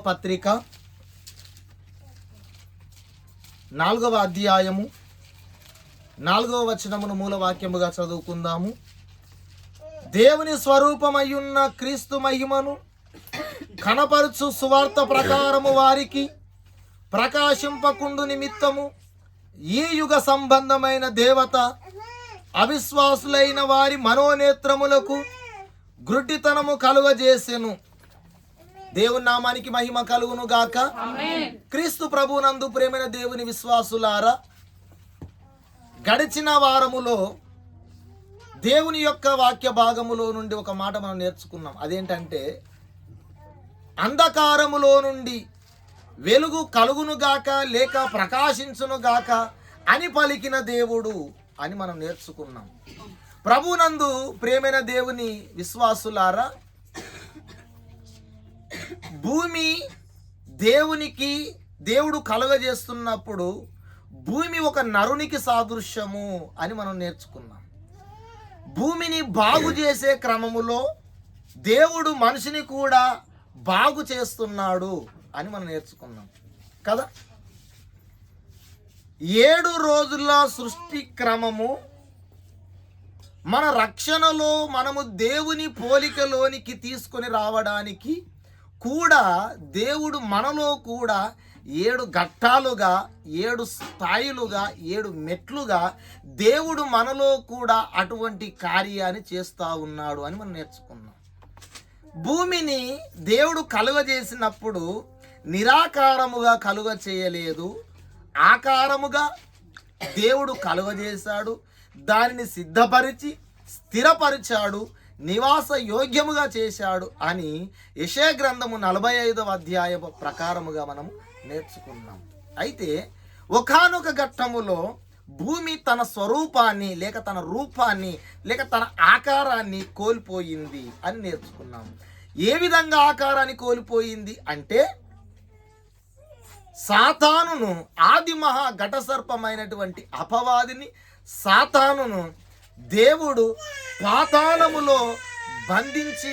పత్రిక 4వ అధ్యాయము 4వ వచనమును మూలవాక్యముగా చదువుకుందాము. దేవుని స్వరూపమయ్యున్న క్రీస్తు మహిమను కనపరుచు సువార్త ప్రకారము వారికి ప్రకాశింపకుండు నిమిత్తము ఈ యుగ సంబంధమైన దేవత అవిశ్వాసులైన వారి మనోనేత్రములకు గ్రుడ్డితనము కలుగజేసెను. దేవుని నామానికి మహిమ కలుగును గాక. క్రీస్తు ప్రభునందు ప్రేమైన దేవుని విశ్వాసులారా, గడిచిన వారములో దేవుని యొక్క వాక్య భాగములో నుండి ఒక మాట మనం నేర్చుకున్నాం. అదేంటంటే, అంధకారములో నుండి వెలుగు కలుగును గాక లేక ప్రకాశించును గాక అని పలికిన దేవుడు అని మనం నేర్చుకున్నాం. ప్రభునందు ప్రేమైన దేవుని విశ్వాసులారా, భూమి దేవుడు కలుగజేస్తున్నప్పుడు భూమి ఒక నరునికి సాదృశ్యము అని మనం నేర్చుకున్నాం. భూమిని బాగు చేసే క్రమములో దేవుడు మనిషిని కూడా బాగు చేస్తున్నాడు అని మనం నేర్చుకున్నాం కదా. 7 రోజుల సృష్టి క్రమము మన రక్షణలో మనము దేవుని పోలికలోనికి తీసుకొని రావడానికి కూడా దేవుడు మనలో కూడా 7 ఘట్టాలుగా 7 స్థాయిలుగా 7 మెట్లుగా దేవుడు మనలో కూడా అటువంటి కార్యాన్ని చేస్తూ ఉన్నాడు అని మనం నేర్చుకున్నాం. భూమిని దేవుడు కలుగజేసినప్పుడు నిరాకారముగా కలుగ చేయలేదు, ఆకారముగా దేవుడు కలుగజేశాడు. దానిని సిద్ధపరిచి స్థిరపరిచాడు, నివాస యోగ్యముగా చేశాడు అని యెషయా గ్రంథము 45వ అధ్యాయం ప్రకారముగా మనం నేర్చుకున్నాం. అయితే ఒకానొక ఘట్టములో భూమి తన స్వరూపాన్ని లేక తన రూపాన్ని లేక తన ఆకారాన్ని కోల్పోయింది అని నేర్చుకున్నాం. ఏ విధంగా ఆకారాన్ని కోల్పోయింది అంటే, సాతానును, ఆది మహా ఘట సర్పమైనటువంటి అపవాదిని సాతానును దేవుడు పాతాళములో బంధించి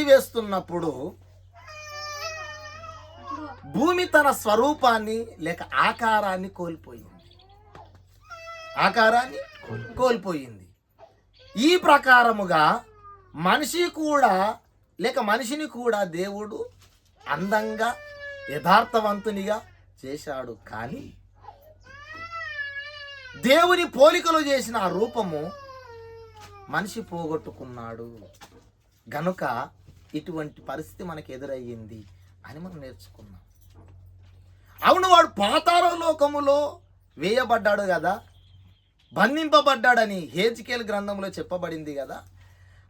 వేస్తున్నప్పుడు భూమి తన స్వరూపాన్ని లేక ఆకారాన్ని కోల్పోయింది. ఈ ప్రకారముగా మనిషిని కూడా దేవుడు అందంగా యథార్థవంతునిగా చేశాడు. కానీ దేవుని పోలికలో చేసిన ఆ రూపము మనిషి పోగొట్టుకున్నాడు గనుక ఇటువంటి పరిస్థితి మనకు ఎదురయ్యింది అని మనం నేర్చుకున్నాం. అవును, వాడు పాతాళ లోకములో వేయబడ్డాడు కదా, బంధింపబడ్డాడని హెజ్కేలు గ్రంథంలో చెప్పబడింది కదా.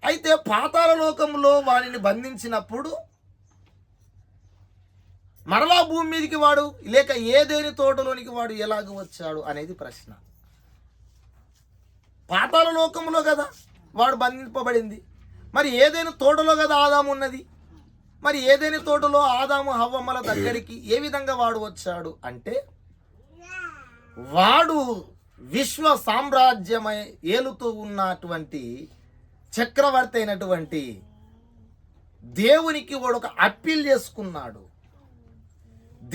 అయితే పాతాళ లోకములో వాడిని బంధించినప్పుడు మరలా భూమి మీదకి వాడు లేక ఏదేని తోటలోనికి వాడు ఎలాగ వచ్చాడు అనేది ప్రశ్న. పాతాళ లోకంలో కదా వాడు బంధింపబడింది, మరి ఏదైనా తోటలో కదా ఆదాము ఉన్నది. మరి ఏదైనా తోటలో ఆదాము హవ్వమ్మల దగ్గరికి ఏ విధంగా వాడు వచ్చాడు అంటే, వాడు విశ్వ సామ్రాజ్యమై ఏలుతూ ఉన్నటువంటి చక్రవర్తి అయినటువంటి దేవునికి వాడు ఒక అప్పీల్ చేసుకున్నాడు,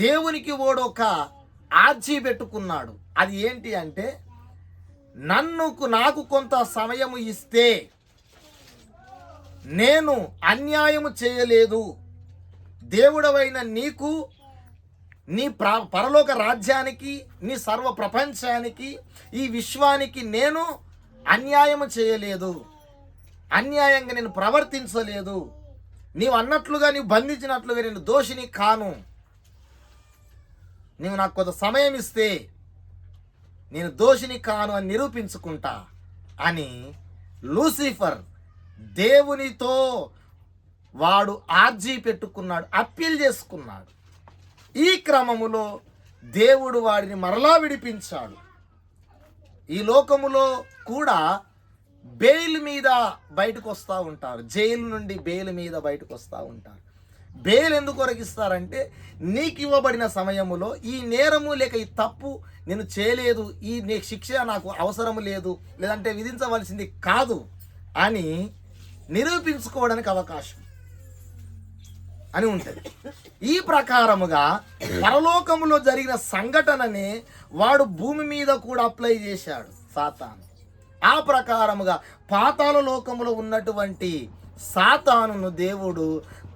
దేవునికి వాడు ఒక ఆర్జీ పెట్టుకున్నాడు. అది ఏంటి అంటే, నాకు కొంత సమయము ఇస్తే నేను అన్యాయము చేయలేదు, దేవుడవైన నీకు, నీ పరలోక రాజ్యానికి, నీ సర్వ ప్రపంచానికి, ఈ విశ్వానికి నేను అన్యాయము చేయలేదు, అన్యాయంగా నేను ప్రవర్తించలేదు, నీవు అన్నట్లుగా నీవు బంధించినట్లుగా నేను దోషిని కాను, నీవు నాకు కొంత సమయం ఇస్తే నేను దోషిని కాను అని నిరూపించుకుంటా అని లూసిఫర్ దేవునితో వాడు ఆర్జీ పెట్టుకున్నాడు, అప్పీల్ చేసుకున్నాడు. ఈ క్రమములో దేవుడు వాడిని మరలా విడిపించాడు. ఈ లోకములో కూడా బెయిల్ మీద బయటకు వస్తూ ఉంటారు, జైలు నుండి బెయిల్ మీద బయటకు వస్తూ ఉంటారు. బెయిల్ ఎందుకు కొరగిస్తారంటే, నీకు ఇవ్వబడిన సమయములో ఈ నేరము లేక ఈ తప్పు నేను చేయలేదు, ఈ శిక్ష నాకు అవసరము లేదు, లేదంటే విధించవలసింది కాదు అని నిరూపించుకోవడానికి అవకాశం. అని ఉంటుంది. ఈ ప్రకారముగా పరలోకములో జరిగిన సంఘటననే వాడు భూమి మీద కూడా అప్లై చేశాడు సాతాను. ఆ ప్రకారముగా పాతాళ లోకములో ఉన్నటువంటి సాతానును దేవుడు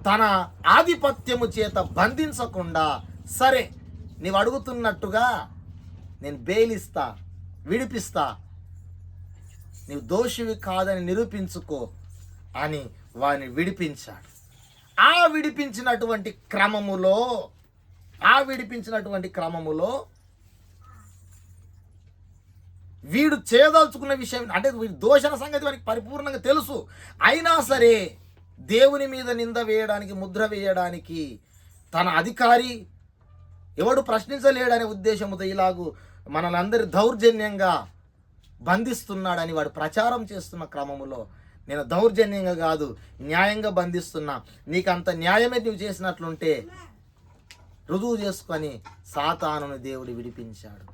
తన ఆధిపత్యము చేత బంధించకుండా, సరే నీవు అడుగుతున్నట్టుగా నేను బెయిలిస్తా, విడిపిస్తా, నీవు దోషివి కాదని నిరూపించుకో అని వారిని విడిపించాడు. ఆ విడిపించినటువంటి క్రమములో వీడు చేయదలుచుకున్న విషయం అంటే వీడి దోషణ సంగతి వారికి పరిపూర్ణంగా తెలుసు. అయినా సరే దేవుని మీద నింద వేయడానికి, ముద్ర వేయడానికి, తన అధికారి ఎవడు ప్రశ్నించలేడనే ఉద్దేశంతో ఇలాగూ మనలందరి దౌర్జన్యంగా బంధిస్తున్నాడని వాడు ప్రచారం చేస్తున్న క్రమములో, నేను దౌర్జన్యంగా కాదు న్యాయంగా బంధిస్తున్నా, నీకంత న్యాయమే నువ్వు చేసినట్లుంటే రుజువు చేసుకొని సాతానుని దేవుడు విడిపించాడు.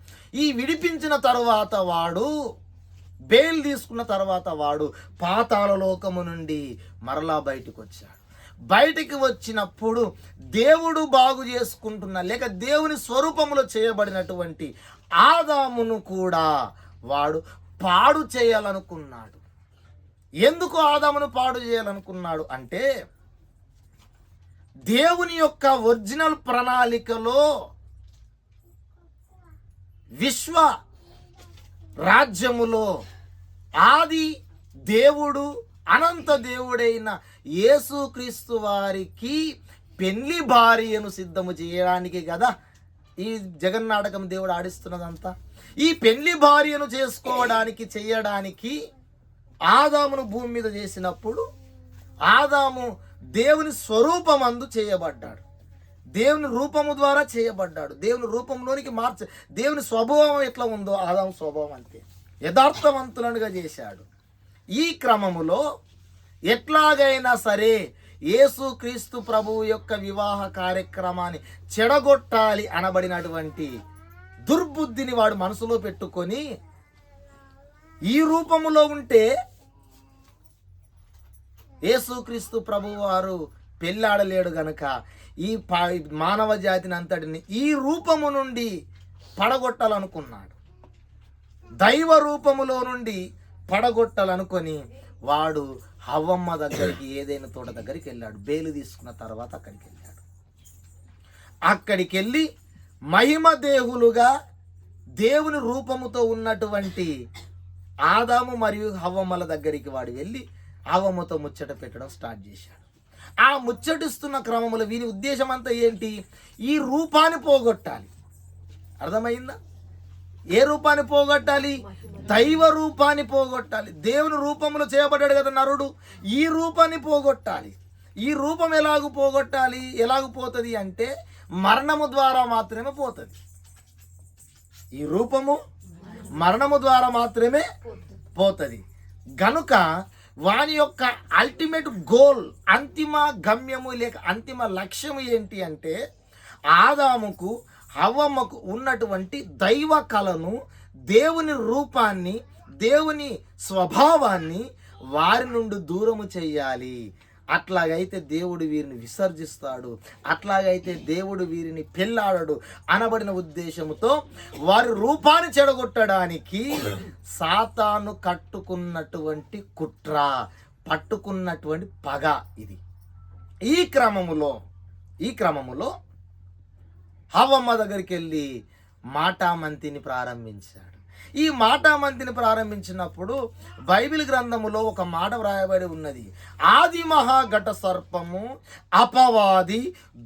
ఈ విడిపించిన తర్వాత వాడు బెయిల్ తీసుకున్న తర్వాత వాడు పాతాళ లోకము నుండి మరలా బయటకు వచ్చాడు. బయటికి వచ్చినప్పుడు దేవుడు బాగు చేసుకుంటున్న లేక దేవుని స్వరూపములో చేయబడినటువంటి ఆదామును కూడా వాడు పాడు చేయాలనుకున్నాడు. ఎందుకు ఆదామును పాడు చేయాలనుకున్నాడు అంటే, దేవుని యొక్క ఒరిజినల్ ప్రణాళికలో విశ్వ రాజ్యములో ఆది దేవుడు అనంత దేవుడైన యేసుక్రీస్తు వారికి పెళ్లి భార్యను సిద్ధము చేయడానికి కదా ఈ జగన్నాటకం దేవుడు ఆడిస్తున్నదంతా. ఈ పెళ్లి భార్యను చేయడానికి ఆదామును భూమి మీద చేసినప్పుడు ఆదాము దేవుని స్వరూపమందు చేయబడ్డాడు, దేవుని రూపము ద్వారా చేయబడ్డాడు. దేవుని రూపంలోనికి దేవుని స్వభావం ఎట్లా ఉందో ఆదాము స్వభావం అంతే యథార్థవంతులనుగా చేశాడు. ఈ క్రమములో ఎట్లాగైనా సరే యేసుక్రీస్తు ప్రభువు యొక్క వివాహ కార్యక్రమాన్ని చెడగొట్టాలి అనబడినటువంటి దుర్బుద్ధిని వాడు మనసులో పెట్టుకొని, ఈ రూపములో ఉంటే యేసుక్రీస్తు ప్రభువు వారు పెళ్ళాడలేడు గనుక ఈ మానవ జాతిని అంతటిని ఈ రూపము నుండి పడగొట్టాలనుకున్నాడు. దైవ రూపములో నుండి పడగొట్టాలనుకొని వాడు హవ్వమ్మ దగ్గరికి, ఏదైనా తోట దగ్గరికి వెళ్ళాడు. బేలు తీసుకున్న తర్వాత అక్కడికి వెళ్ళాడు. అక్కడికి వెళ్ళి మహిమ దేహులుగా దేవుని రూపముతో ఉన్నటువంటి ఆదాము మరియు హవ్వమ్మల దగ్గరికి వాడు వెళ్ళి హవ్వమ్మతో ముచ్చట పెట్టడం స్టార్ట్ చేశాడు. ఆ ముచ్చటిస్తున్న క్రమంలో వీరి ఉద్దేశం అంతా ఏంటి? ఈ రూపాన్ని పోగొట్టాలి. అర్థమైందా? ఏ రూపాన్ని పోగొట్టాలి? దైవ రూపాన్ని పోగొట్టాలి. దేవుని రూపంలో చేయబడ్డాడు కదా నరుడు, ఈ రూపాన్ని పోగొట్టాలి. ఈ రూపం ఎలాగూ పోగొట్టాలి? ఎలాగూ పోతుంది అంటే మరణము ద్వారా మాత్రమే పోతుంది. ఈ రూపము మరణము ద్వారా మాత్రమే పోతుంది. గనుక వాని యొక్క అల్టిమేట్ గోల్, అంతిమ గమ్యము లేక అంతిమ లక్ష్యము ఏంటి అంటే ఆదాముకు హవ్వమ్మకు ఉన్నటువంటి దైవ కళను, దేవుని రూపాన్ని, దేవుని స్వభావాన్ని వారి నుండి దూరము చెయ్యాలి. అట్లాగైతే దేవుడు వీరిని విసర్జిస్తాడు, అట్లాగైతే దేవుడు వీరిని పెళ్ళాడడు అనబడిన ఉద్దేశంతో వారి రూపాన్ని చెడగొట్టడానికి సాతాను కట్టుకున్నటువంటి కుట్ర, పట్టుకున్నటువంటి పగ ఇది. ఈ క్రమములో హవ్వమ్మ దగ్గరికి వెళ్ళి మాటామంతిని ప్రారంభించాడు. ఈ మాటామంతిని ప్రారంభించినప్పుడు బైబిల్ గ్రంథములో ఒక మాట వ్రాయబడి ఉన్నది. ఆది మహాఘట సర్పము, అపవాది,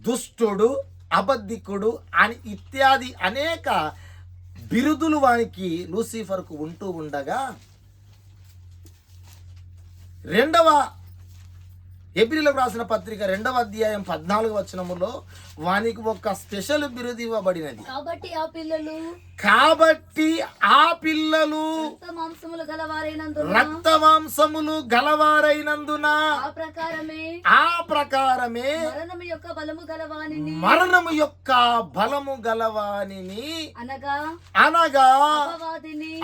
దుష్టుడు, అబద్ధికుడు అని ఇత్యాది అనేక బిరుదులు వానికి లూసిఫర్కు ఉంటూ ఉండగా, ఎబ్రీలకు రాసిన పత్రిక 2వ అధ్యాయం 14వ వచనములో వానికి ఒక స్పెషల్ బిరుదు ఇవ్వబడినది. కాబట్టి ఆ పిల్లలు రక్త మాంసములు గలవారైనందున ఆ ప్రకారమే మరణము యొక్క బలము గలవానిని అనగా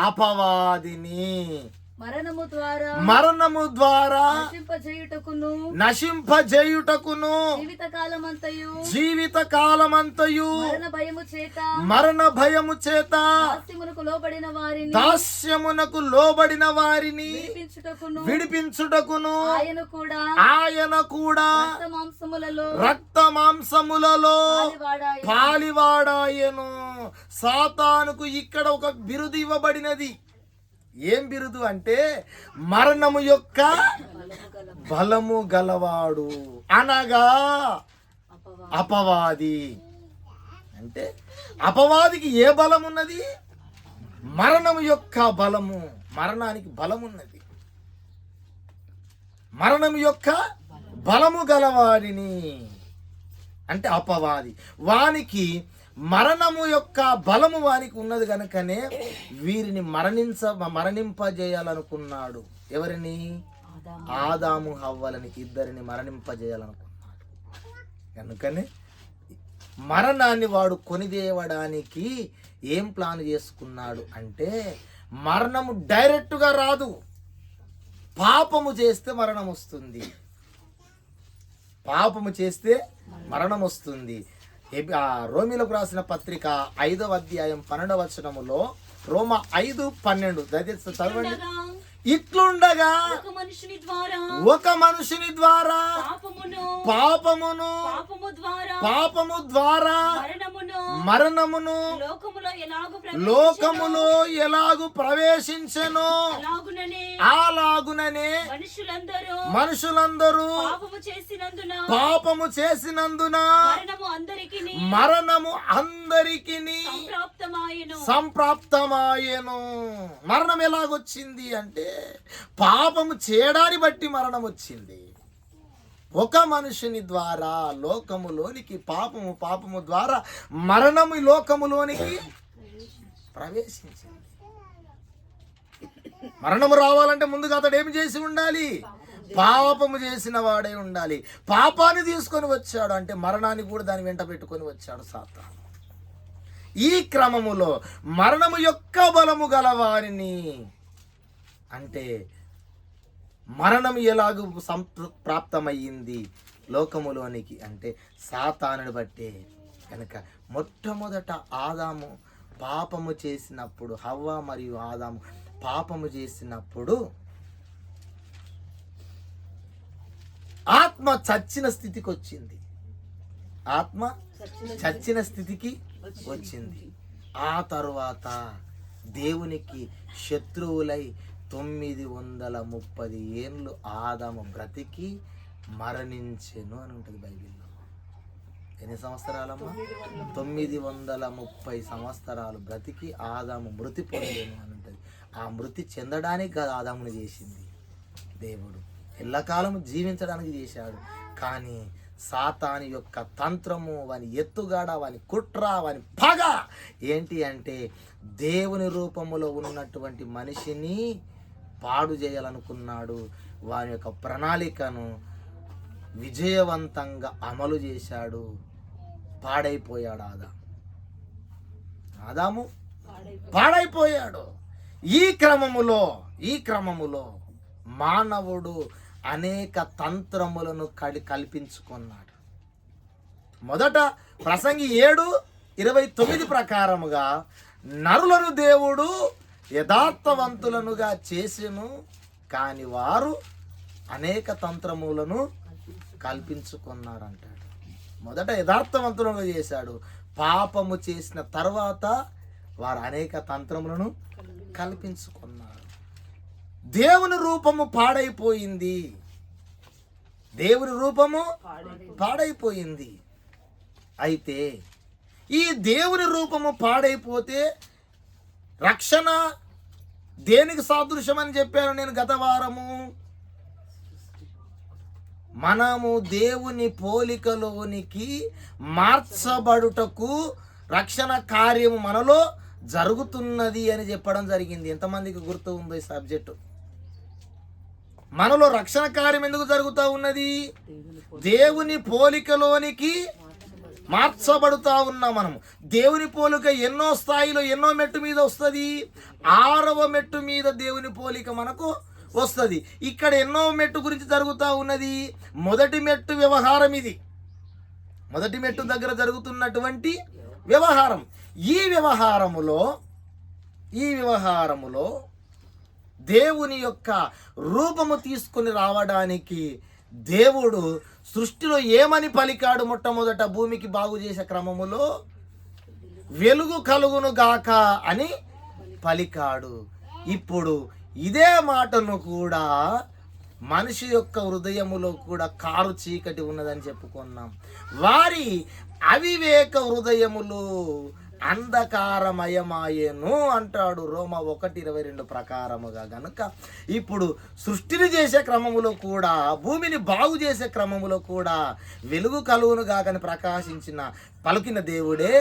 అపవాదిని మరణము ద్వారా నశింపజేయుటకును జీవిత కాలమంతయు మరణ భయము చేత దాస్యమునకు లోబడిన వారిని విడిపించుటకును ఆయన కూడా రక్త మాంసములలో పాలివాడాయను. సాతానుకు ఇక్కడ ఒక బిరుదు ఇవ్వబడినది. ఏం బిరుదు అంటే మరణము యొక్క బలము గలవాడు, అనగా అపవాది. అంటే అపవాదికి ఏ బలం ఉన్నది? మరణము యొక్క బలము. మరణానికి బలమున్నది. మరణము యొక్క బలము గలవాడిని అంటే అపవాది. వానికి మరణము యొక్క బలము వానికి ఉన్నది కనుకనే వీరిని మరణింపజేయాలనుకున్నాడు. ఎవరిని? ఆదాము హవ్వలని ఇద్దరిని మరణింపజేయాలనుకున్నాడు. కనుకనే మరణాన్ని వాడు కొనిదేయడానికి ఏం ప్లాన్ చేసుకున్నాడు అంటే, మరణము డైరెక్ట్గా రాదు, పాపము చేస్తే మరణం వస్తుంది. పాపము చేస్తే మరణం వస్తుంది. రోమిలకు రాసిన పత్రిక 5వ అధ్యాయం 12వ వచనములో, రోమ 5:12 దయచేసి చదవండి. ఇట్లుండగా ఒక మనుషుని ద్వారా పాపము ద్వారా మరణమును లోకములో ఎలాగు ప్రవేశించెనో అలాగుననే మనుషులందరూ పాపము చేసినందున మరణము అందరికి సంప్రాప్తమాయెను. మరణం ఎలాగొచ్చింది అంటే పాపము చేయడాన్ని బట్టి మరణం వచ్చింది. ఒక మనుషుని ద్వారా లోకములోనికి పాపము ద్వారా మరణము లోకములోనికి ప్రవేశించింది. మరణము రావాలంటే ముందుగా అతడు ఏమి చేసి ఉండాలి? పాపము చేసిన వాడే ఉండాలి. పాపాన్ని తీసుకొని వచ్చాడు అంటే మరణాన్ని కూడా దాని వెంట పెట్టుకొని వచ్చాడు సాతాను. ఈ క్రమములో మరణము యొక్క బలము గలవారిని అంటే మరణం ఎలాగూ ప్రాప్తమయ్యింది లోకములోనికి అంటే సాతానుని బట్టే. కనుక మొట్టమొదట ఆదాము పాపము చేసినప్పుడు, హవ్వ మరియు ఆదాము పాపము చేసినప్పుడు ఆత్మ చచ్చిన స్థితికి వచ్చింది. ఆత్మ చచ్చిన స్థితికి వచ్చింది. ఆ తరువాత దేవునికి శత్రువులై 930 ఏళ్ళు ఆదాము బ్రతికి మరణించెను అని ఉంటుంది బైబిల్లో. ఎన్ని సంవత్సరాలమ్మా? 930 సంవత్సరాలు బ్రతికి ఆదాము మృతి పొందేను అని ఉంటుంది. ఆ మృతి చెందడానికి కాదు ఆదాముని చేసింది దేవుడు, ఎల్లకాలము జీవించడానికి చేశాడు. కానీ సాతాను యొక్క తంత్రము, వాని ఎత్తుగాడ, వాని కుట్ర, వాని పగ ఏంటి అంటే దేవుని రూపములో ఉన్నటువంటి మనిషిని పాడు చేయాలనుకున్నాడు. వాని యొక్క ప్రణాళికను విజయవంతంగా అమలు చేశాడు. పాడైపోయాడు ఆదాము పాడైపోయాడు. ఈ క్రమములో మానవుడు అనేక తంత్రములను కల్పించుకున్నాడు. మొదట ప్రసంగి 7:29 ప్రకారముగా నరులను దేవుడు యథార్థవంతులనుగా చేసెను, కానీ వారు అనేక తంత్రములను కల్పించుకున్నారంటాడు. మొదట యథార్థవంతులను చేశాడు, పాపము చేసిన తర్వాత వారు అనేక తంత్రములను కల్పించుకున్నారు. దేవుని రూపము పాడైపోయింది. దేవుని రూపము పాడైపోయింది. అయితే ఈ దేవుని రూపము పాడైపోతే రక్షణ దేనికి సాదృశ్యమని చెప్పాను నేను గత వారము? మనము దేవుని పోలికలోనికి మార్చబడుటకు రక్షణ కార్యము మనలో జరుగుతున్నది అని చెప్పడం జరిగింది. ఎంతమందికి గుర్తు ఉందో ఈ సబ్జెక్టు? మనలో రక్షణ కార్యం ఎందుకు జరుగుతూ ఉన్నది? దేవుని పోలికలోనికి మార్చబడుతూ ఉన్నాం మనము. దేవుని పోలిక ఎన్నో స్థాయిలో ఎన్నో మెట్టు మీద వస్తుంది. 6వ మెట్టు మీద దేవుని పోలిక మనకు వస్తుంది. ఇక్కడ ఎన్నో మెట్టు గురించి జరుగుతూ ఉన్నది. మొదటి మెట్టు వ్యవహారం. ఇది మొదటి మెట్టు దగ్గర జరుగుతున్నటువంటి వ్యవహారం. ఈ వ్యవహారములో దేవుని యొక్క రూపము తీసుకొని రావడానికి దేవుడు సృష్టిలో ఏమని పలికాడు? మొట్టమొదట భూమికి బాగు చేసే క్రమములో వెలుగు కలుగును గాక అని పలికాడు. ఇప్పుడు ఇదే మాటను కూడా మనిషి యొక్క హృదయములో కూడా కారు చీకటి ఉన్నదని చెప్పుకున్నాం. వారి అవివేక హృదయములు అంధకారమయమాయేను అంటాడు రోమా 1:22 ప్రకారముగా. గనుక ఇప్పుడు సృష్టిని చేసే క్రమములో కూడా, భూమిని బాగు చేసే క్రమములో కూడా వెలుగు కలుగును గాకని పలికిన దేవుడే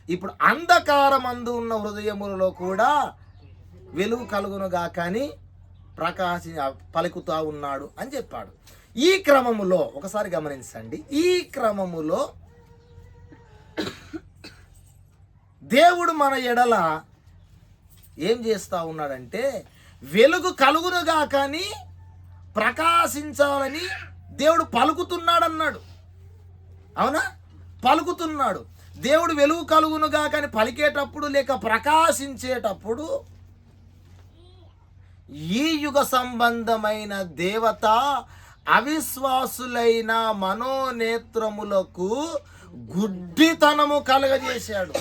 ఇప్పుడు అంధకారమందు ఉన్న హృదయములలో కూడా వెలుగు కలుగును గాకని పలుకుతూ ఉన్నాడు అని చెప్పాడు. ఈ క్రమములో ఒకసారి గమనించండి. ఈ క్రమములో దేవుడు మన ఎడల ఏం చేస్తూ ఉన్నాడంటే వెలుగు కలుగునుగా కానీ ప్రకాశించాలని దేవుడు పలుకుతున్నాడు అన్నాడు. అవునా? పలుకుతున్నాడు. దేవుడు వెలుగు కలుగునుగా కానీ పలికేటప్పుడు లేక ప్రకాశించేటప్పుడు ఈ యుగ సంబంధమైన దేవత అవిశ్వాసులైన మనోనేత్రములకు గుడ్డితనము కలగజేశాడు.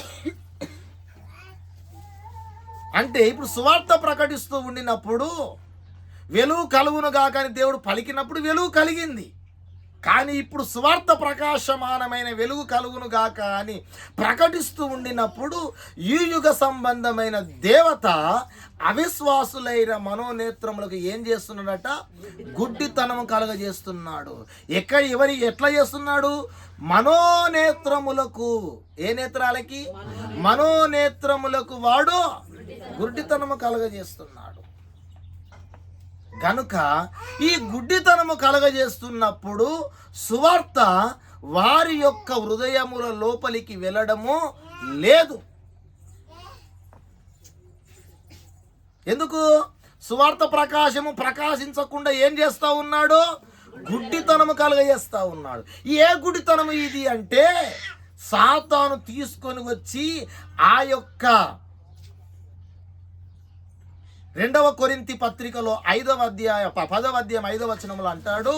అంటే ఇప్పుడు సువార్త ప్రకటిస్తూ ఉండినప్పుడు వెలుగు కలుగునుగా కానీ దేవుడు పలికినప్పుడు వెలుగు కలిగింది. కానీ ఇప్పుడు సువార్త ప్రకాశమానమైన వెలుగు కలుగునుగాక అని ప్రకటిస్తూ ఉండినప్పుడు ఈ యుగ సంబంధమైన దేవత అవిశ్వాసులైన మనోనేత్రములకు ఏం చేస్తున్నాడట? గుడ్డితనము కలగజేస్తున్నాడు. ఎట్లా చేస్తున్నాడు? మనోనేత్రములకు. ఏ నేత్రాలకి? మనోనేత్రములకు వాడు గుడ్డితనము కలగజేస్తున్నాడు. కనుక ఈ గుడ్డితనము కలగజేస్తున్నప్పుడు సువార్త వారి యొక్క హృదయముల లోపలికి వెళ్ళడము లేదు. ఎందుకు? సువార్త ప్రకాశించకుండా ఏం చేస్తూ ఉన్నాడు? గుడ్డితనము కలగజేస్తూ ఉన్నాడు. ఏ గుడ్డితనము ఇది అంటే సాతాను తీసుకొని వచ్చి ఆ యొక్క 2వ కొరింథీ పత్రికలో 10వ అధ్యాయం 5వ అంటాడు,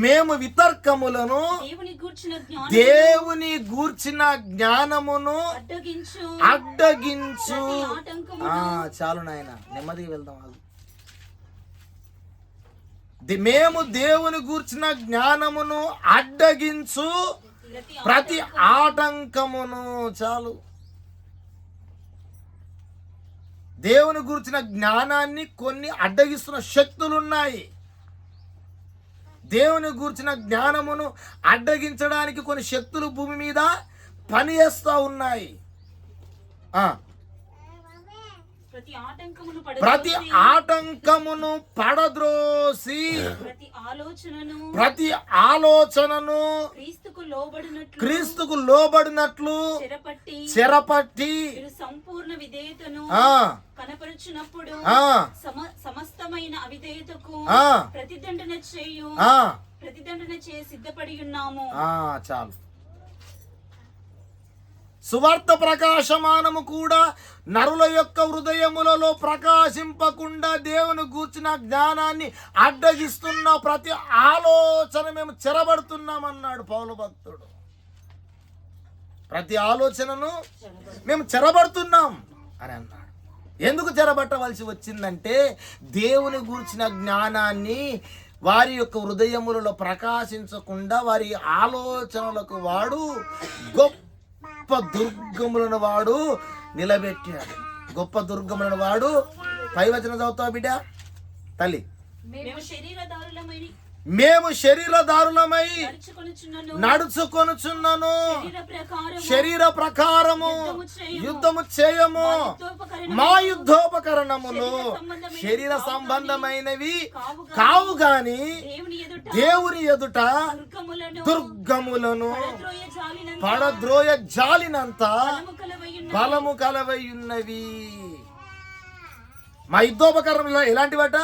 మేము వితర్కములను దేవుని గూర్చిన జ్ఞానమును అడ్డగించు. చాలు నాయన, నెమ్మదిగా వెళ్దాం. మేము దేవుని గూర్చిన జ్ఞానమును అడ్డగించు ప్రతి ఆటంకమును. చాలు. దేవుని గురించిన జ్ఞానాన్ని కొన్ని అడ్డగిస్తున్న శక్తులున్నాయి. దేవుని గురించిన జ్ఞానమును అడ్డగించడానికి కొన్ని శక్తులు భూమి మీద పనిచేస్తూ ఉన్నాయి. ప్రతి ఆటంకమును పడద్రోసి ప్రతి ఆలోచనను క్రీస్తుకు లోబడినట్లు చెరపట్టి సంపూర్ణ విధేయతను కనపరుచునప్పుడు సమస్తమైన అవిధేయతకు ప్రతిదండన చేయ సిద్ధపడి ఉన్నాము. చాలు. సువార్త ప్రకాశమానము కూడా నరుల యొక్క హృదయములలో ప్రకాశింపకుండా దేవుని గూర్చిన జ్ఞానాన్ని అడ్డగిస్తున్న ప్రతి ఆలోచన మేము చెరబడుతున్నామన్నాడు పౌలు భక్తుడు. ప్రతి ఆలోచనను మేము చెరబడుతున్నాం అని అన్నాడు. ఎందుకు చెరబట్టవలసి వచ్చిందంటే దేవుని గూర్చిన జ్ఞానాన్ని వారి యొక్క హృదయములలో ప్రకాశించకుండా వారి ఆలోచనలకు వాడు గొప్ప దుర్గములను వాడు నిలబెట్టాడు. గొప్ప దుర్గములను వాడు. 5వ వచనం చదువుతావా బిడ్డ తల్లి? మేము శరీరదారులమై నడుచుకొనుచున్నను, శరీర ప్రకారము యుద్ధము చేయము. మా యుద్ధోపకరణములు శరీర సంబంధమైనవి కావు గాని దేవుని ఎదుట దుర్గములను దుర్గములను పడద్రోయ జాలినంత పడద్రోయ జాలినంత బలము కలవయున్న బలము కలవై ఉన్నవి. మా యుద్ధోపకరణంలో ఎలాంటివట?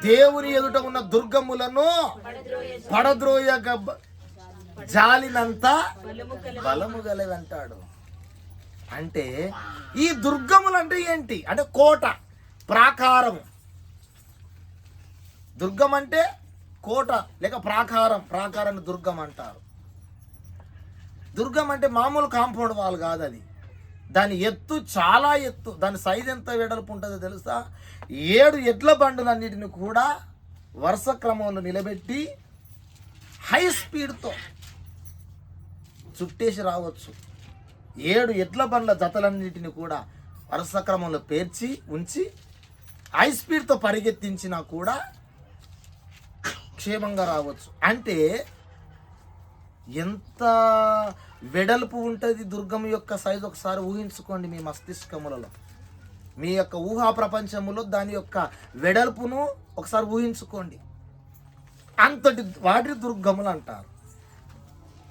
దేవుని ఎదుట ఉన్న దుర్గములను పడద్రోయ జాలినంత బలము గలవి అంటాడు. అంటే ఈ దుర్గములు అంటే ఏంటి అంటే కోట, ప్రాకారం. దుర్గం అంటే కోట లేక ప్రాకారం. ప్రాకారాన్ని దుర్గం అంటారు. దుర్గం అంటే మామూలు కాంపౌండ్ వాల్ కాదు అది. దాని ఎత్తు చాలా ఎత్తు. దాని సైజ్ ఎంత వెడల్పు ఉంటుందో తెలుసా? 7 ఎడ్ల బండులన్నిటిని కూడా వరుస క్రమంలో నిలబెట్టి హై స్పీడ్తో చుట్టేసి రావచ్చు. 7 ఎడ్ల బండ్ల జతలన్నిటిని కూడా వరుస క్రమంలో పేర్చి ఉంచి హై స్పీడ్తో పరిగెత్తించినా కూడా క్షేమంగా రావచ్చు. అంటే ఎంత వెడల్పు ఉంటుంది దుర్గం యొక్క సైజు ఒకసారి ఊహించుకోండి మీ మస్తిష్కములలో. మీ యొక్క ఊహా ప్రపంచములో దాని యొక్క వెడల్పును ఒకసారి ఊహించుకోండి. అంతటి వాటి దుర్గములు అంటారు.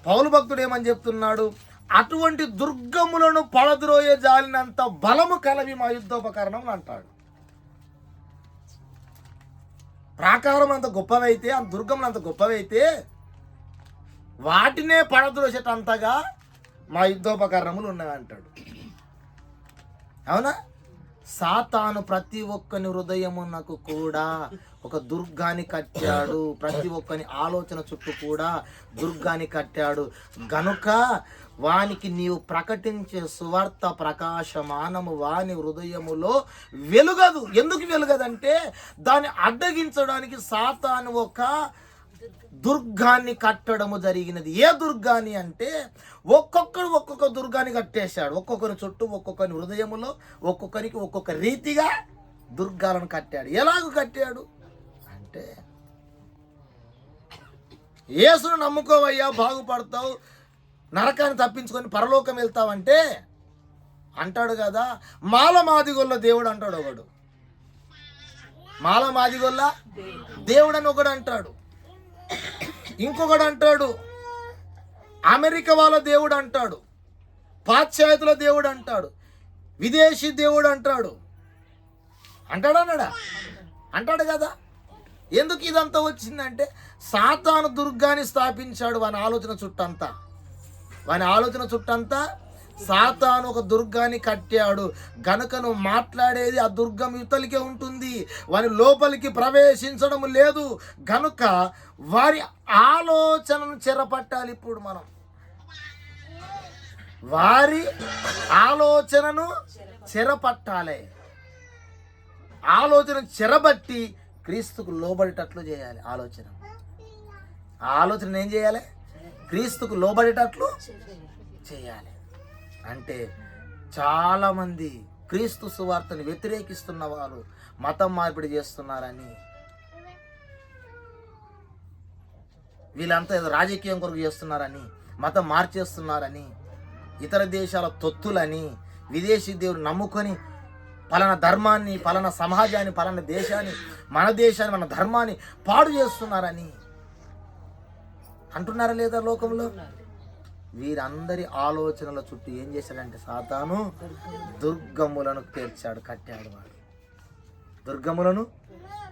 పౌలు భక్తుడు ఏమని చెప్తున్నాడు? అటువంటి దుర్గములను పడద్రోయ జాలినంత బలము కలవి మా యుద్ధోపకరణం అంటాడు. ప్రాకారం అంత గొప్పవైతే, ఆ దుర్గములు అంత గొప్పవైతే వాటినే పడద్రోసేటంతగా మా యుద్ధోపకరణములు ఉన్నాయి అంటాడు. అవునా? సాతాను ప్రతి ఒక్కని హృదయమునకు కూడా ఒక దుర్గాన్ని కట్టాడు. ప్రతి ఒక్కని ఆలోచన చుట్టూ కూడా దుర్గాన్ని కట్టాడు. గనుక వానికి నీవు ప్రకటించే సువార్త ప్రకాశమానము వాని హృదయములో వెలుగదు. ఎందుకు వెలుగదంటే దాన్ని అడ్డగించడానికి సాతాను ఒక దుర్గాన్ని కట్టడము జరిగినది. ఏ దుర్గాన్ని అంటే ఒక్కొక్కరు ఒక్కొక్క దుర్గాన్ని కట్టేశాడు. ఒక్కొక్కరి చుట్టూ ఒక్కొక్కరి హృదయములో ఒక్కొక్కరికి ఒక్కొక్క రీతిగా దుర్గాలను కట్టాడు. ఎలాగ కట్టాడు అంటే, యేసును నమ్ముకోవయ్యా బాగుపడతావు, నరకాన్ని తప్పించుకొని పరలోకం వెళ్తావంటే అంటాడు కదా, మాలమాదిగొల్ల దేవుడు అంటాడు ఒకడు. మాలమాదిగొల్ల దేవుడు అని ఒకడు అంటాడు. ఇంకొకడు అంటాడు అమెరికా వాళ్ళ దేవుడు అంటాడు, పాశ్చాత్యుల దేవుడు అంటాడు, విదేశీ దేవుడు అంటాడు. అంటాడు కదా. ఎందుకు ఇదంతా వచ్చిందంటే సాతాను దుర్గాన్ని స్థాపించాడు వాని ఆలోచన చుట్టంతా సాతాను ఒక దుర్గాన్ని కట్టాడు. గనుక నువ్వు మాట్లాడేది ఆ దుర్గం యువతలికే ఉంటుంది, వారి లోపలికి ప్రవేశించడం లేదు. గనుక వారి ఆలోచనను చెరపట్టాలి. ఇప్పుడు మనం వారి ఆలోచనను చెరపట్టాలి. ఆలోచన చెరబట్టి క్రీస్తుకు లోబడేటట్లు చేయాలి. ఆలోచన ఏం చేయాలి? క్రీస్తుకు లోబడేటట్లు చేయాలి. అంటే చాలామంది క్రీస్తు సువార్తను వ్యతిరేకిస్తున్న వారు మతం మార్పిడి చేస్తున్నారని, వీళ్ళంతా ఏదో రాజకీయం కొరకు చేస్తున్నారని, మతం మార్చేస్తున్నారని, ఇతర దేశాల తొత్తులని, విదేశీ దేవుడు నమ్ముకొని పలానా ధర్మాన్ని, పలానా సమాజాన్ని, పలానా దేశాన్ని, మన దేశాన్ని, మన ధర్మాన్ని పాడు చేస్తున్నారని అంటున్నారా లేదా లోకంలో? వీరందరి ఆలోచనల చుట్టూ ఏం చేశాడంటే సాతాను దుర్గములను కట్టాడు. వాడు దుర్గములను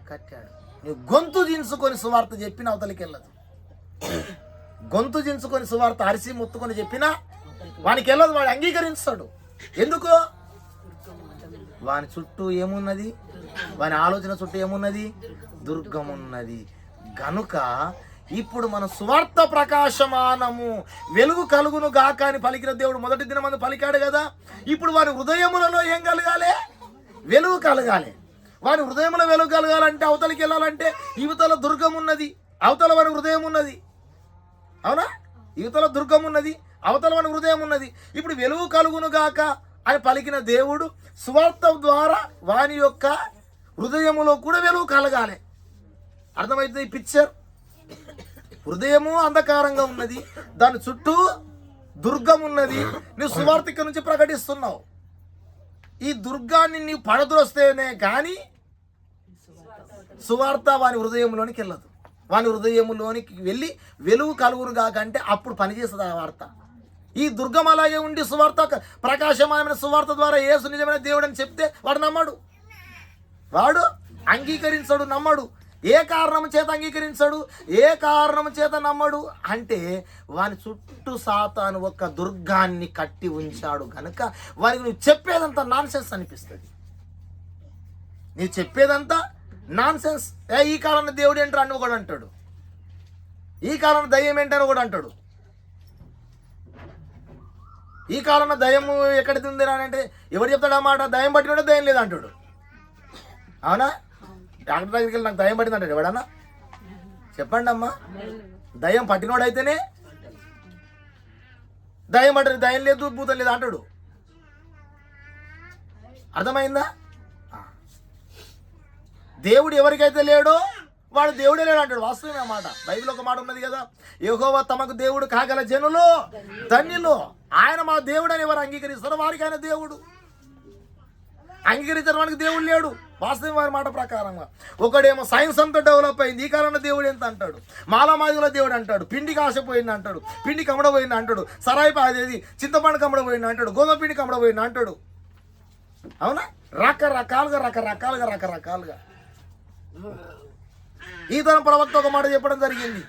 కట్టాడు. నువ్వు గొంతు దించుకొని సువార్త చెప్పిన అవతలికి వెళ్ళదు. గొంతు దించుకొని సువార్త అరిసి ముత్తుకొని చెప్పినా వానికి వెళ్ళదు. వాడు అంగీకరిస్తాడు. ఎందుకు? వాని చుట్టూ ఏమున్నది? వాని ఆలోచన చుట్టూ ఏమున్నది? దుర్గమున్నది. గనుక ఇప్పుడు మన సువార్త ప్రకాశమానము వెలుగు కలుగును గాక అని పలికిన దేవుడు మొదటి దినమందు పలికాడు కదా. ఇప్పుడు వారి హృదయములలో ఏం కలగాలి? వెలుగు కలగాలి. వారి హృదయంలో వెలుగు కలగాలంటే అవతలికి వెళ్ళాలంటే యువతల దుర్గం ఉన్నది, అవతల వారి హృదయం ఉన్నది. అవునా? యువతల దుర్గం ఉన్నది, అవతల వారి హృదయం ఉన్నది. ఇప్పుడు వెలుగు కలుగును గాక అని పలికిన దేవుడు సువార్త ద్వారా వాని యొక్క హృదయములో కూడా వెలుగు కలగాలి. అర్థమవుతుంది ఈ పిక్చర్? హృదయము అంధకారంగా ఉన్నది, దాని చుట్టూ దుర్గం ఉన్నది. నువ్వు సువార్త ఇక్కడ నుంచి ప్రకటిస్తున్నావు. ఈ దుర్గాన్ని నీవు పడద్రోస్తేనే కానీ సువార్త వాని హృదయంలోనికి వెళ్ళదు. వాని హృదయములోనికి వెళ్ళి వెలుగు కలుగును కాకంటే అప్పుడు పనిచేస్తుంది ఆ వార్త. ఈ దుర్గం అలాగే ఉండి సువార్త ప్రకాశమానమైన సువార్త ద్వారా యేసు నిజమైన దేవుడు అని చెప్తే వాడు నమ్మడు, వాడు అంగీకరించడు, నమ్మడు. ఏ కారణం చేత అంగీకరించడు, ఏ కారణం చేత నమ్మడు అంటే వాని చుట్టూ సాతాను ఒక దుర్గాన్ని కట్టి ఉంచాడు కనుక వారికి నువ్వు చెప్పేదంతా నాన్సెన్స్ అనిపిస్తుంది. నీవు చెప్పేదంతా నాన్సెన్స్. ఈ కాలంలో దేవుడు ఏంటో అని ఒకడు అంటాడు, ఈ కాలంలో దయ్యం ఏంటని ఒకడు అంటాడు. ఈ కాలంలో దయ్యము ఎక్కడిది ఉంది అని అంటే ఎవరు చెప్తాడు ఆ మాట? దయ్యం పట్టినోడే దయ్యం లేదు అంటాడు. అవునా? డాక్టర్ దగ్గరికి వెళ్ళి నాకు దయ్యం పట్టింది అంటాడు ఎవడన్నా? చెప్పండి అమ్మా. దయ్యం పట్టినోడైతేనే దయ్యం పట్టదు, దయ్యం లేదు భూతం లేదు అంటాడు. అర్థమైందా? దేవుడు ఎవరికైతే లేడో వాడు దేవుడే లేడు అంటాడు. వాస్తవమే మాట. బైబిల్ ఒక మాట ఉన్నది కదా, యెహోవా తమకు దేవుడు కాగల జనులు ధన్యులు. ఆయన మా దేవుడు అని ఎవరు అంగీకరిస్తారో వారికి ఆయన దేవుడు. అంగీకరించడానికి దేవుడు లేడు. వాస్తవం వారి మాట ప్రకారంగా ఒకడేమో సైన్స్ అంతా డెవలప్ అయింది, ఈ కాలంలో దేవుడు ఎంత అంటాడు, మాలామాదిలో దేవుడు అంటాడు, పిండికి ఆశపోయింది అంటాడు, పిండి కమ్మడపోయింది అంటాడు, సరాయి అదేది చింతపండు కమ్మడపోయింది అంటాడు, గోధుమ పిండి కమ్మడపోయింది అంటాడు. అవునా? రకరకాలుగా ఈ తరం ప్రవక్త ఒక మాట చెప్పడం జరిగింది,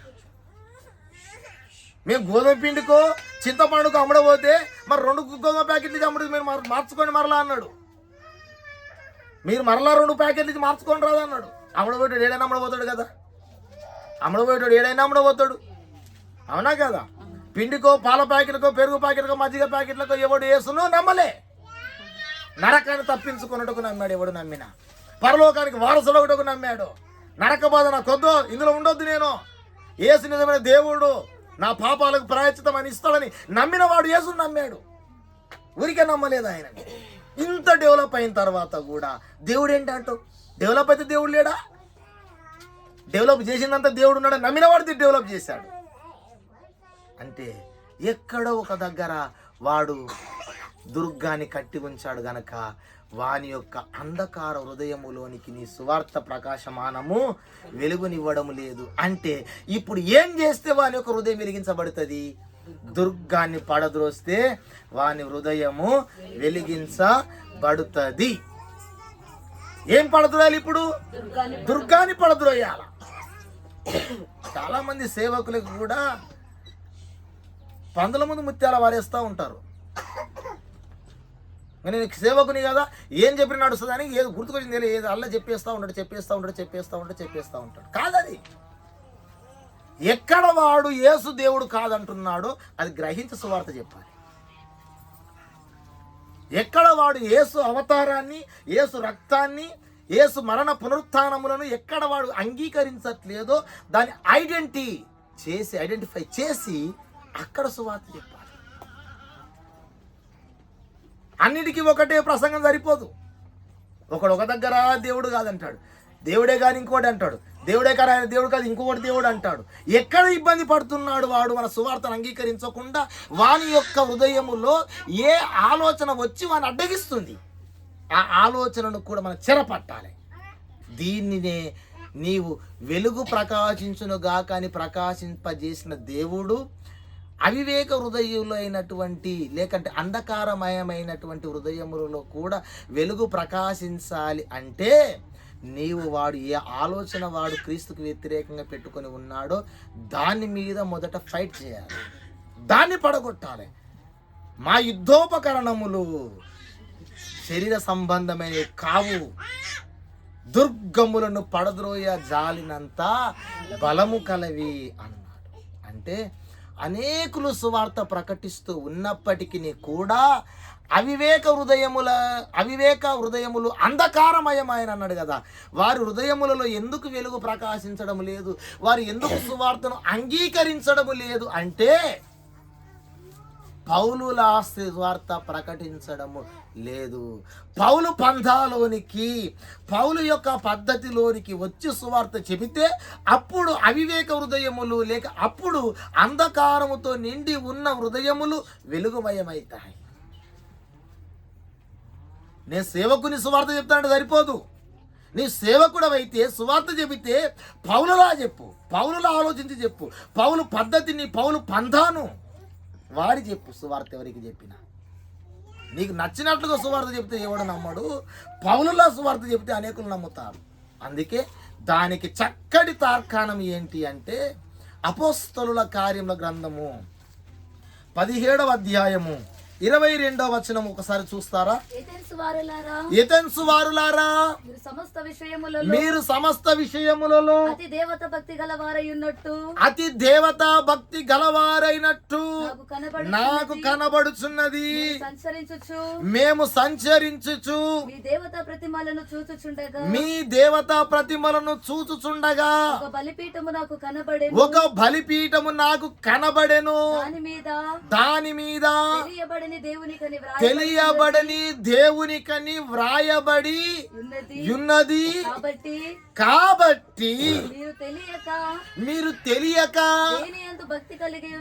మేము గోధుమ పిండికో చింతపండుకో అమ్మడపోతే మరి 2 గోధుమ ప్యాకెట్లు అమ్ముడు మీరు మార్చుకొని మరలా అన్నాడు. మీరు మరలా 2 ప్యాకెట్లు మార్చుకొని రాదు అన్నాడు. అమ్మడపోయాడు ఏడైనా అమ్మడపోతాడు కదా, అమ్మడపోయాడు ఏడైనా అమ్మడపోతాడు. అవునా కదా? పిండికో పాల ప్యాకెట్కో పెరుగు ప్యాకెట్కో మజ్జిగ ప్యాకెట్లకో ఎవడు యేసును నమ్మలే. నరకాన్ని తప్పించుకున్నట్టుకు నమ్మాడు ఎవడు నమ్మినా. పరలోకానికి వారసుడు ఒకటకు నమ్మాడు. నరక బాధ నాకొద్దు, ఇందులో ఉండొద్దు, నేను యేసు నిజమైన దేవుడు నా పాపాలకు ప్రాయశ్చిత్తం అని ఇస్తాడని నమ్మిన వాడు యేసును నమ్మాడు. ఊరికే నమ్మలేదు ఆయన. ఇంత డెవలప్ అయిన తర్వాత కూడా దేవుడు ఏంటంటూ డెవలప్ అయితే దేవుడు లేడా? డెవలప్ చేసిందంతా దేవుడు ఉన్నాడు, నమ్మిన వాడితే డెవలప్ చేశాడు. అంటే ఎక్కడో ఒక దగ్గర వాడు దుర్గాన్ని కట్టి ఉంచాడు గనక వాని యొక్క అంధకార హృదయములోనికి నీ సువార్త ప్రకాశమానము వెలుగునివ్వడం లేదు. అంటే ఇప్పుడు ఏం చేస్తే వాని యొక్క హృదయం వెలిగించబడుతుంది? దుర్గాన్ని పడద్రోస్తే వాని హృదయము వెలిగించబడుతుంది. ఏం పడద్రోయాలి ఇప్పుడు? దుర్గాన్ని పడద్రోయాల. చాలా మంది సేవకులకు కూడా పందుల ముందు ముత్యాల వారేస్తూ ఉంటారు. నేను సేవకుని కదా, ఏం చెప్పిన నడుస్తుంది అని ఏదో గుర్తుకొచ్చింది ఏదో అల్ల చెప్పేస్తూ ఉంటాడు. కాదది. ఎక్కడ వాడు యేసు దేవుడు కాదంటున్నాడో అది గ్రహించి సువార్త చెప్పాలి. ఎక్కడ వాడు యేసు అవతారాన్ని, యేసు రక్తాన్ని, యేసు మరణ పునరుత్థానములను ఎక్కడ వాడు అంగీకరించట్లేదో దాన్ని ఐడెంటిఫై చేసి అక్కడ సువార్త చెప్పాలి. అన్నిటికీ ఒకటే ప్రసంగం సరిపోదు. ఒకడు ఒక దగ్గర దేవుడు కాదంటాడు, దేవుడే కానీ ఇంకోటి అంటాడు, దేవుడే కానీ ఆయన దేవుడు కాదు ఇంకొకటి దేవుడు అంటాడు. ఎక్కడ ఇబ్బంది పడుతున్నాడు వాడు మన సువార్తను అంగీకరించకుండా? వాని యొక్క హృదయములో ఏ ఆలోచన వచ్చి వాని అడ్డగిస్తుంది, ఆ ఆలోచనను కూడా మనం చెరపట్టాలి. దీనినే నీవు వెలుగు ప్రకాశించునుగా కానీ ప్రకాశింపజేసిన దేవుడు అవివేక హృదయులు అయినటువంటి లేకంటే అంధకారమయమైనటువంటి హృదయములలో కూడా వెలుగు ప్రకాశించాలి అంటే నీవు వాడు ఏ ఆలోచన వాడు క్రీస్తుకు వ్యతిరేకంగా పెట్టుకొని ఉన్నాడో దాని మీద మొదట ఫైట్ చేయాలి, దాన్ని పడగొట్టాలి. మా యుద్ధోపకరణములు శరీర సంబంధమైన కావు, దుర్గములను పడద్రోయ జాలినంత బలము కలవి అన్నాడు. అంటే అనేకులు సువార్త ప్రకటిస్తూ ఉన్నప్పటికీ కూడా అవివేక హృదయములు అంధకారమయమైన అన్నాడు కదా. వారి హృదయములలో ఎందుకు వెలుగు ప్రకాశించడం లేదు, వారు ఎందుకు సువార్తను అంగీకరించడం లేదు అంటే పౌలుల సువార్త ప్రకటించడము లేదు. పౌలు పంథాలోనికి, పౌలు యొక్క పద్ధతిలోనికి వచ్చి సువార్త చెబితే అప్పుడు అవివేక హృదయములు లేక అప్పుడు అంధకారముతో నిండి ఉన్న హృదయములు వెలుగుమయమవుతాయి. నేను సేవకుని సువార్త చెప్తానంటే సరిపోదు. నీ సేవకుడవైతే సువార్త చెబితే పౌలులా చెప్పు, పౌలులా ఆలోచించి చెప్పు, పౌలు పద్ధతిని, పౌలు పంథాను వాడి చెప్పు. సువార్త ఎవరికి చెప్పినా నీకు నచ్చినట్లుగా సువార్త చెప్తే ఎవడు నమ్మడు, పౌలులా సువార్త చెప్తే అనేకులు నమ్ముతారు. అందుకే దానికి చక్కటి తార్కాణం ఏంటి అంటే అపోస్తలుల కార్యముల గ్రంథము 17వ అధ్యాయము 22వ వచనం ఒకసారి చూస్తారా? ఎథెన్సు వారులారా, మీరు సమస్త విషయములలో అతి దేవత భక్తి గలవారైనట్టు నాకు కనబడుచున్నది. మేము సంచరించుచు మీ దేవతా ప్రతిమలను చూచుచుండగా ఒక బలిపీఠము నాకు కనబడెను. దాని మీద తెలియబడని దేవునికని వ్రాయబడి ఉన్నది. కాబట్టి మీరు తెలియక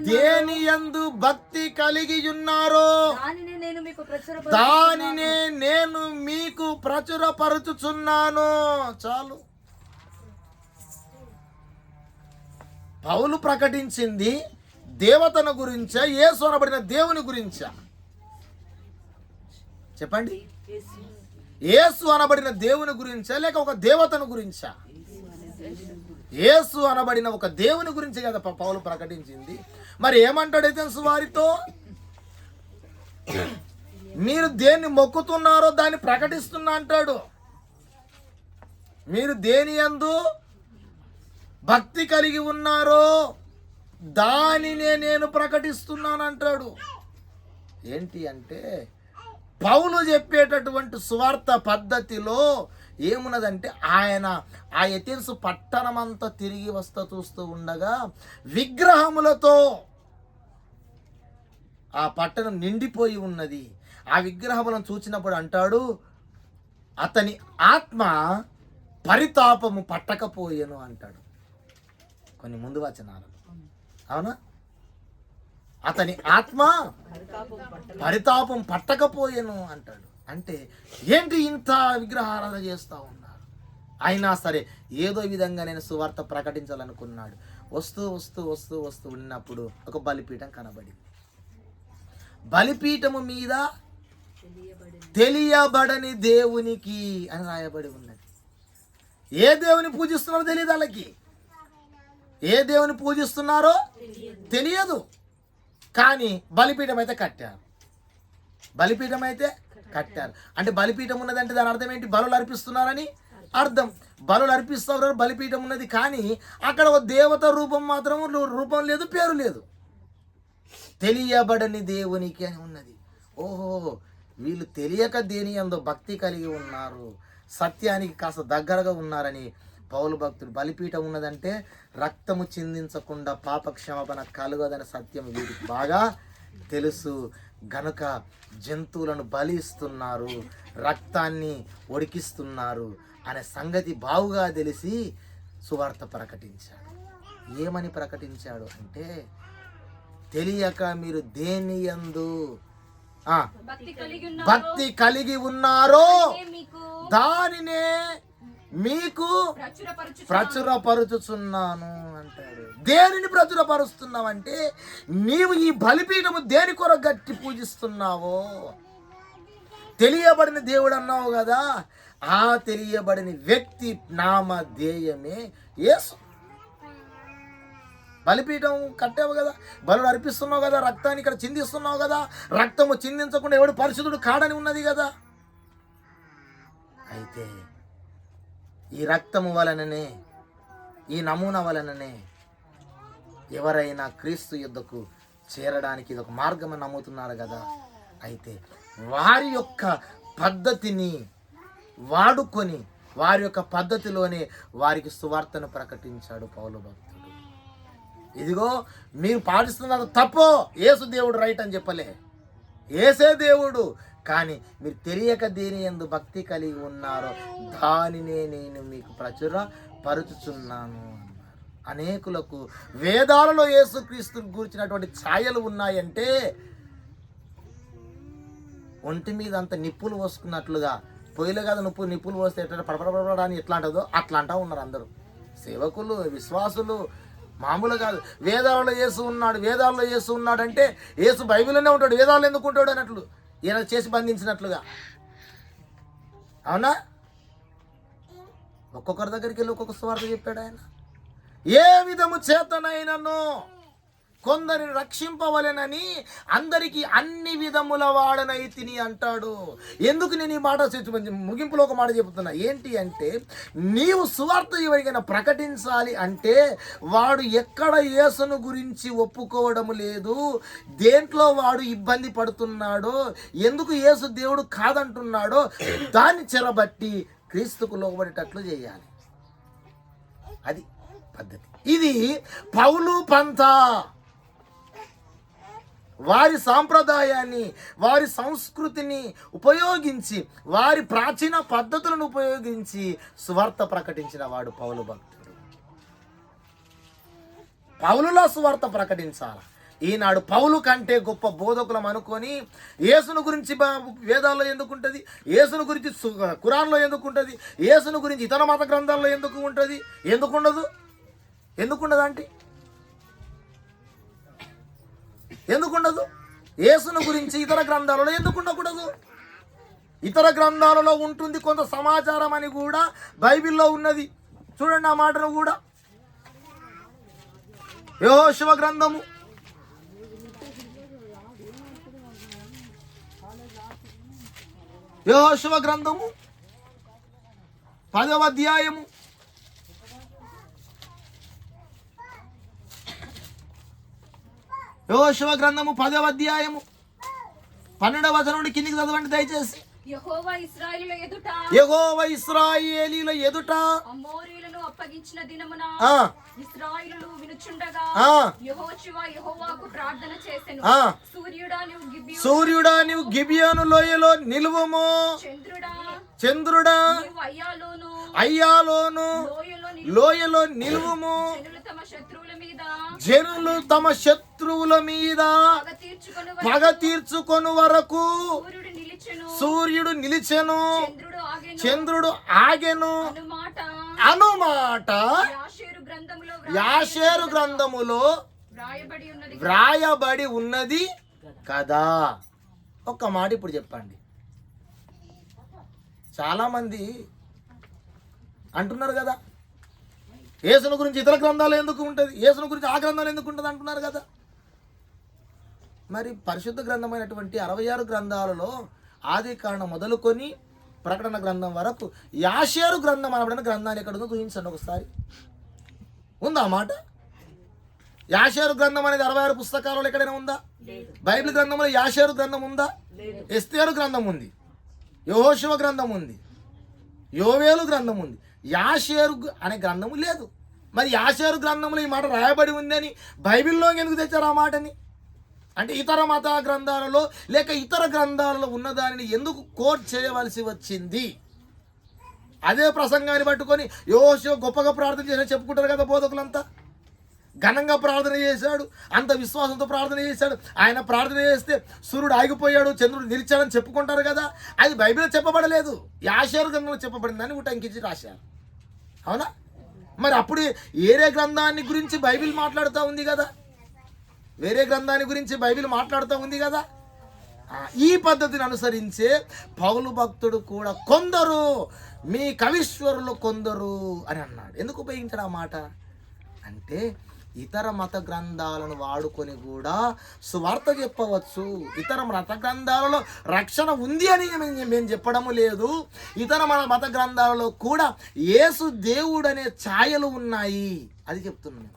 దేనియందు భక్తి కలిగి ఉన్నారో దానినే నేను మీకు ప్రచురపరుచుచున్నాను. చాలు. పౌలు ప్రకటించింది దేవతను గురించా, యేసు అనబడిన దేవుని గురించా? చెప్పండి. యేసు అనబడిన దేవుని గురించా లేక ఒక దేవతను గురించా? యేసు అనబడిన ఒక దేవుని గురించి కదా పౌలు ప్రకటించింది. మరి ఏమంటాడు ఎథెన్సు వారితో? మీరు దేన్ని మొక్కుతున్నారో దాన్ని ప్రకటిస్తున్నా అంటాడు. మీరు దేని యందు భక్తి కలిగి ఉన్నారో దానినే నేను ప్రకటిస్తున్నాను అంటాడు. ఏంటి అంటే పౌలు చెప్పేటటువంటి సువార్త పద్ధతిలో ఏమున్నదంటే ఆయన ఆ ఎథెన్సు పట్టణమంతా తిరిగి చూస్తూ ఉండగా విగ్రహములతో ఆ పట్టణం నిండిపోయి ఉన్నది. ఆ విగ్రహములను చూసినప్పుడు అంటాడు, అతని ఆత్మ పరితాపము పట్టకపోయేను అంటాడు. కొన్ని ముందు వచనాలు, అవునా? అతని ఆత్మ పరితాపం పట్టకపోయేను అంటాడు. అంటే ఏంటి ఇంత విగ్రహారాధన చేస్తూ ఉన్నారు? అయినా సరే ఏదో విధంగా నేను సువార్త ప్రకటించాలనుకున్నాడు. వస్తూ వస్తూ వస్తూ వస్తూ ఉన్నప్పుడు ఒక బలిపీఠం కనబడింది. బలిపీఠము మీద తెలియబడని దేవునికి అని రాయబడి ఉన్నది. ఏ దేవుని పూజిస్తున్నారో తెలియదు వాళ్ళకి. ఏ దేవుని పూజిస్తున్నారో తెలియదు. కానీ బలిపీఠం అయితే కట్టారు. బలిపీఠం అయితే కట్టారు. అంటే బలిపీఠం ఉన్నదంటే దాని అర్థం ఏంటి? బలులు అర్పిస్తున్నారని అర్థం. బలులు అర్పిస్తారు, బలిపీఠం ఉన్నది. కానీ అక్కడ ఒక దేవత రూపం మాత్రం రూపం లేదు, పేరు లేదు. తెలియబడని దేవునికి అని ఉన్నది. ఓహో, వీళ్ళు తెలియక దేని యందు భక్తి కలిగి ఉన్నారు, సత్యానికి కాస్త దగ్గరగా ఉన్నారని పౌలు భక్తుడు బలిపీఠం ఉన్నదంటే రక్తము చిందించకుండా పాప క్షమాపణ కలుగదనే సత్యం వీరికి బాగా తెలుసు. గనుక జంతువులను బలి ఇస్తున్నారు, రక్తాన్ని ఒడికిస్తున్నారు అనే సంగతి బావుగా తెలిసి సువార్త ప్రకటించాడు. ఏమని ప్రకటించాడు అంటే తెలియక మీరు దేని యందు భక్తి కలిగి ఉన్నారో దానినే మీకు ప్రచురపరుచుచున్నాను అంటాడు. దేనిని ప్రచురపరుస్తున్నావంటే నీవు ఈ బలిపీఠము దేని కొరకు గట్టి పూజిస్తున్నావో, తెలియబడిన దేవుడు అన్నావు కదా, ఆ తెలియబడిన వ్యక్తి నామధేయమే యేసు. బలిపీఠం కట్టావు కదా, బలులు అర్పిస్తున్నావు కదా, రక్తాన్ని ఇక్కడ చిందిస్తున్నావు కదా, రక్తము చిందించకుండా ఎవడు పరిశుద్ధుడు కాడని ఉన్నది కదా. అయితే ఈ రక్తము వలననే, ఈ నమూనా వలననే ఎవరైనా క్రీస్తు యుద్ధకు చేరడానికి ఇది ఒక మార్గం అని నమ్ముతున్నారు కదా. అయితే వారి యొక్క పద్ధతిని వాడుకొని వారి యొక్క పద్ధతిలోనే వారికి సువార్తను ప్రకటించాడు పౌలు భక్తుడు. ఇదిగో మీరు పాటిస్తున్నారు తప్పో, యేసు దేవుడు రైట్ అని చెప్పలే, యేసే దేవుడు. కానీ మీరు తెలియక దేని యందు భక్తి కలిగి ఉన్నారో దానినే నేను మీకు ప్రచురపరుచుచున్నాను అన్నారు. అనేకులకు వేదాలలో యేసుక్రీస్తుని గురించినటువంటి ఛాయలు ఉన్నాయంటే ఒంటి మీద అంత నిప్పులు పోసుకున్నట్లుగా పొయ్యిలో కాదు నిప్పులు పోస్తే ఎట్లా పడపడపడ అని ఎట్లా అంటుందో అట్లా అంటా ఉన్నారు అందరూ. సేవకులు, విశ్వాసులు మామూలు కాదు. వేదాలలో యేసు ఉన్నాడు, వేదాలలో యేసు ఉన్నాడు అంటే యేసు బైబిల్లోనే ఉంటాడు, వేదాలు ఎందుకు ఉంటాడు అన్నట్లు ఈయన చేసి బంధించినట్లుగా. అవునా? ఒక్కొక్కరి దగ్గరికి వెళ్ళి ఒక్కొక్క స్వార్థ చెప్పాడు ఆయన. ఏ విధము చేతనైనను కొందరిని రక్షింపవలెనని అందరికీ అన్ని విధముల వాడనైతిని అంటాడు. ఎందుకు నేను ఈ మాట ముగింపులో ఒక మాట చెబుతున్నా. ఏంటి అంటే, నీవు సువార్త ఎవరికైనా ప్రకటించాలి అంటే వాడు ఎక్కడ యేసును గురించి ఒప్పుకోవడం లేదు, దేంట్లో వాడు ఇబ్బంది పడుతున్నాడో, ఎందుకు యేసు దేవుడు కాదంటున్నాడో దాన్ని చెరబట్టి క్రీస్తుకు లోబడేటట్లు చేయాలి. అది పద్ధతి. ఇది పౌలు పంథా. వారి సాంప్రదాయాన్ని, వారి సంస్కృతిని ఉపయోగించి, వారి ప్రాచీన పద్ధతులను ఉపయోగించి సువార్త ప్రకటించిన వాడు పౌలు భక్తుడు. పౌలులో సువార్త ప్రకటించాలి. ఈనాడు పౌలు కంటే గొప్ప బోధకులం అనుకొని యేసును గురించి వేదాల్లో ఎందుకుంటుంది, యేసును గురించి ఖురాన్లో ఎందుకుంటుంది, యేసును గురించి ఇతర మత గ్రంథాల్లో ఎందుకు ఉంటుంది, ఎందుకుండదు అంటే ఎందుకుండదు? యేసును గురించి ఇతర గ్రంథాలలో ఎందుకు ఉండకూడదు? ఇతర గ్రంథాలలో ఉంటుంది కొంత సమాచారం అని కూడా బైబిల్లో ఉన్నది. చూడండి ఆ మాటను కూడా. యెహోషువ గ్రంథము 10వ అధ్యాయము 10వ అధ్యాయము 12వ వచనం నుండి కిందికి చదవండి దయచేసి. యెహోవా ఇశ్రాయేలీయుల ఎదుట అమోరీయులను అప్పగించిన దినమున ఇశ్రాయేలీయులు వినుచుండగా యెహోషువ యెహోవాకు ప్రార్థన చేసెను. సూర్యుడా నీవు గిబియోను లోయలో నిలువుము, చంద్రుడా నీవు అయ్యాలోను లోయలో నిలువుము. జనులు తమ శత్రువుల మీద పగ తీర్చుకొను వరకు సూర్యుడు నిలిచెను, చంద్రుడు ఆగెను అనుమాట యాషేరు గ్రంథములో వ్రాయబడి ఉన్నది కదా. ఒక్క మాట ఇప్పుడు చెప్పండి. చాలా మంది అంటున్నారు కదా, యేసును గురించి ఇతర గ్రంథాలు ఎందుకు ఉంటుంది, యేసును గురించి ఆ గ్రంథాలు ఎందుకు ఉంటుంది అంటున్నారు కదా. మరి పరిశుద్ధ గ్రంథమైనటువంటి 66 గ్రంథాలలో ఆది కాండం మొదలుకొని ప్రకటన గ్రంథం వరకు యాషేరు గ్రంథం అనబడిన గ్రంథాన్ని ఎక్కడ ఉందో చూపించండి ఒకసారి. ఉందా మాట? యాషేరు గ్రంథం అనేది 66 పుస్తకాలలో ఎక్కడైనా ఉందా? బైబిల్ గ్రంథంలో యాషేరు గ్రంథం ఉందా? ఎస్తేరు గ్రంథం ఉంది, యెహోషువ గ్రంథం ఉంది, యోవేలు గ్రంథం ఉంది. యాషేరు అనే గ్రంథము లేదు. మరి యాషేరు గ్రంథంలో ఈ మాట రాయబడి ఉందని బైబిల్లో ఎందుకు తెచ్చారు ఆ మాటని? అంటే ఇతర మత గ్రంథాలలో లేక ఇతర గ్రంథాలలో ఉన్నదానిని ఎందుకు కోట్ చేయవలసి వచ్చింది? అదే ప్రసంగాన్ని పట్టుకొని యెహోషువ గొప్పగా ప్రార్థన చేసి చెప్పుకుంటారు కదా బోధకులంతా. ఘనంగా ప్రార్థన చేశాడు, అంత విశ్వాసంతో ప్రార్థన చేశాడు. ఆయన ప్రార్థన చేస్తే సూర్యుడు ఆగిపోయాడు, చంద్రుడు నిలిచాడని చెప్పుకుంటారు కదా. అది బైబిల్లో చెప్పబడలేదు, యాషేరు గ్రంథంలో చెప్పబడిందని ఉటంకించి రాశారు. అవునా? మరి అప్పుడు వేరే గ్రంథాన్ని గురించి బైబిల్ మాట్లాడుతూ ఉంది కదా, వేరే గ్రంథాన్ని గురించి బైబిల్ మాట్లాడుతూ ఉంది కదా. ఈ పద్ధతిని అనుసరించే పౌలు భక్తుడు కూడా కొందరు మీ కవీశ్వరులు కొందరు అని అన్నాడు. ఎందుకు ఉపయోగించాడు ఆ మాట అంటే, ఇతర మత గ్రంథాలను వాడుకొని కూడా సువార్త చెప్పవచ్చు. ఇతర మత గ్రంథాలలో రక్షణ ఉంది అని మేము చెప్పడము లేదు. ఇతర మత గ్రంథాలలో కూడా యేసు దేవుడు అనే ఛాయలు ఉన్నాయి, అది చెప్తున్నాను.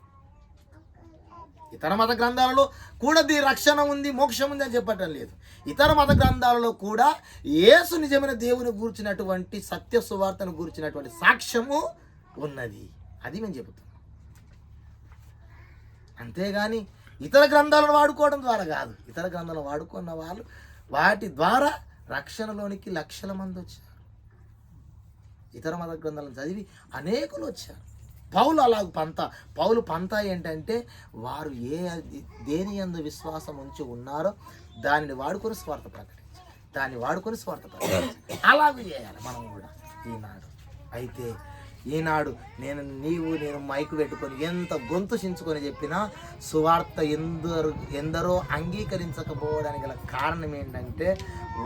ఇతర మత గ్రంథాలలో కూడా రక్షణ ఉంది, మోక్షం ఉంది అని చెప్పటం లేదు. ఇతర మత గ్రంథాలలో కూడా యేసు నిజమైన దేవుని గూర్చినటువంటి సత్య సువార్తను గూర్చినటువంటి సాక్ష్యము ఉన్నది, అది మేము చెబుతున్నాం. అంతేగాని ఇతర గ్రంథాలను వాడుకోవడం ద్వారా కాదు. ఇతర గ్రంథాలను వాడుకున్న వాళ్ళు వాటి ద్వారా రక్షణలోనికి లక్షల మంది వచ్చారు. ఇతర మత గ్రంథాలను చదివి అనేకులు వచ్చారు. పౌలు పంతా ఏంటంటే, వారు దేని యందు విశ్వాసం ఉంచి ఉన్నారో దానిని వాడుకొని స్వార్థ ప్రకటించారు. దాన్ని వాడుకొని స్వార్థ ప్రకటించాలి. అలాగే చేయాలి మనం కూడా ఈనాడు. అయితే ఈనాడు నేను మైకు పెట్టుకొని ఎంత గొంతు చించుకొని చెప్పినా సువార్త ఎందరో అంగీకరించకపోవడానికి గల కారణం ఏంటంటే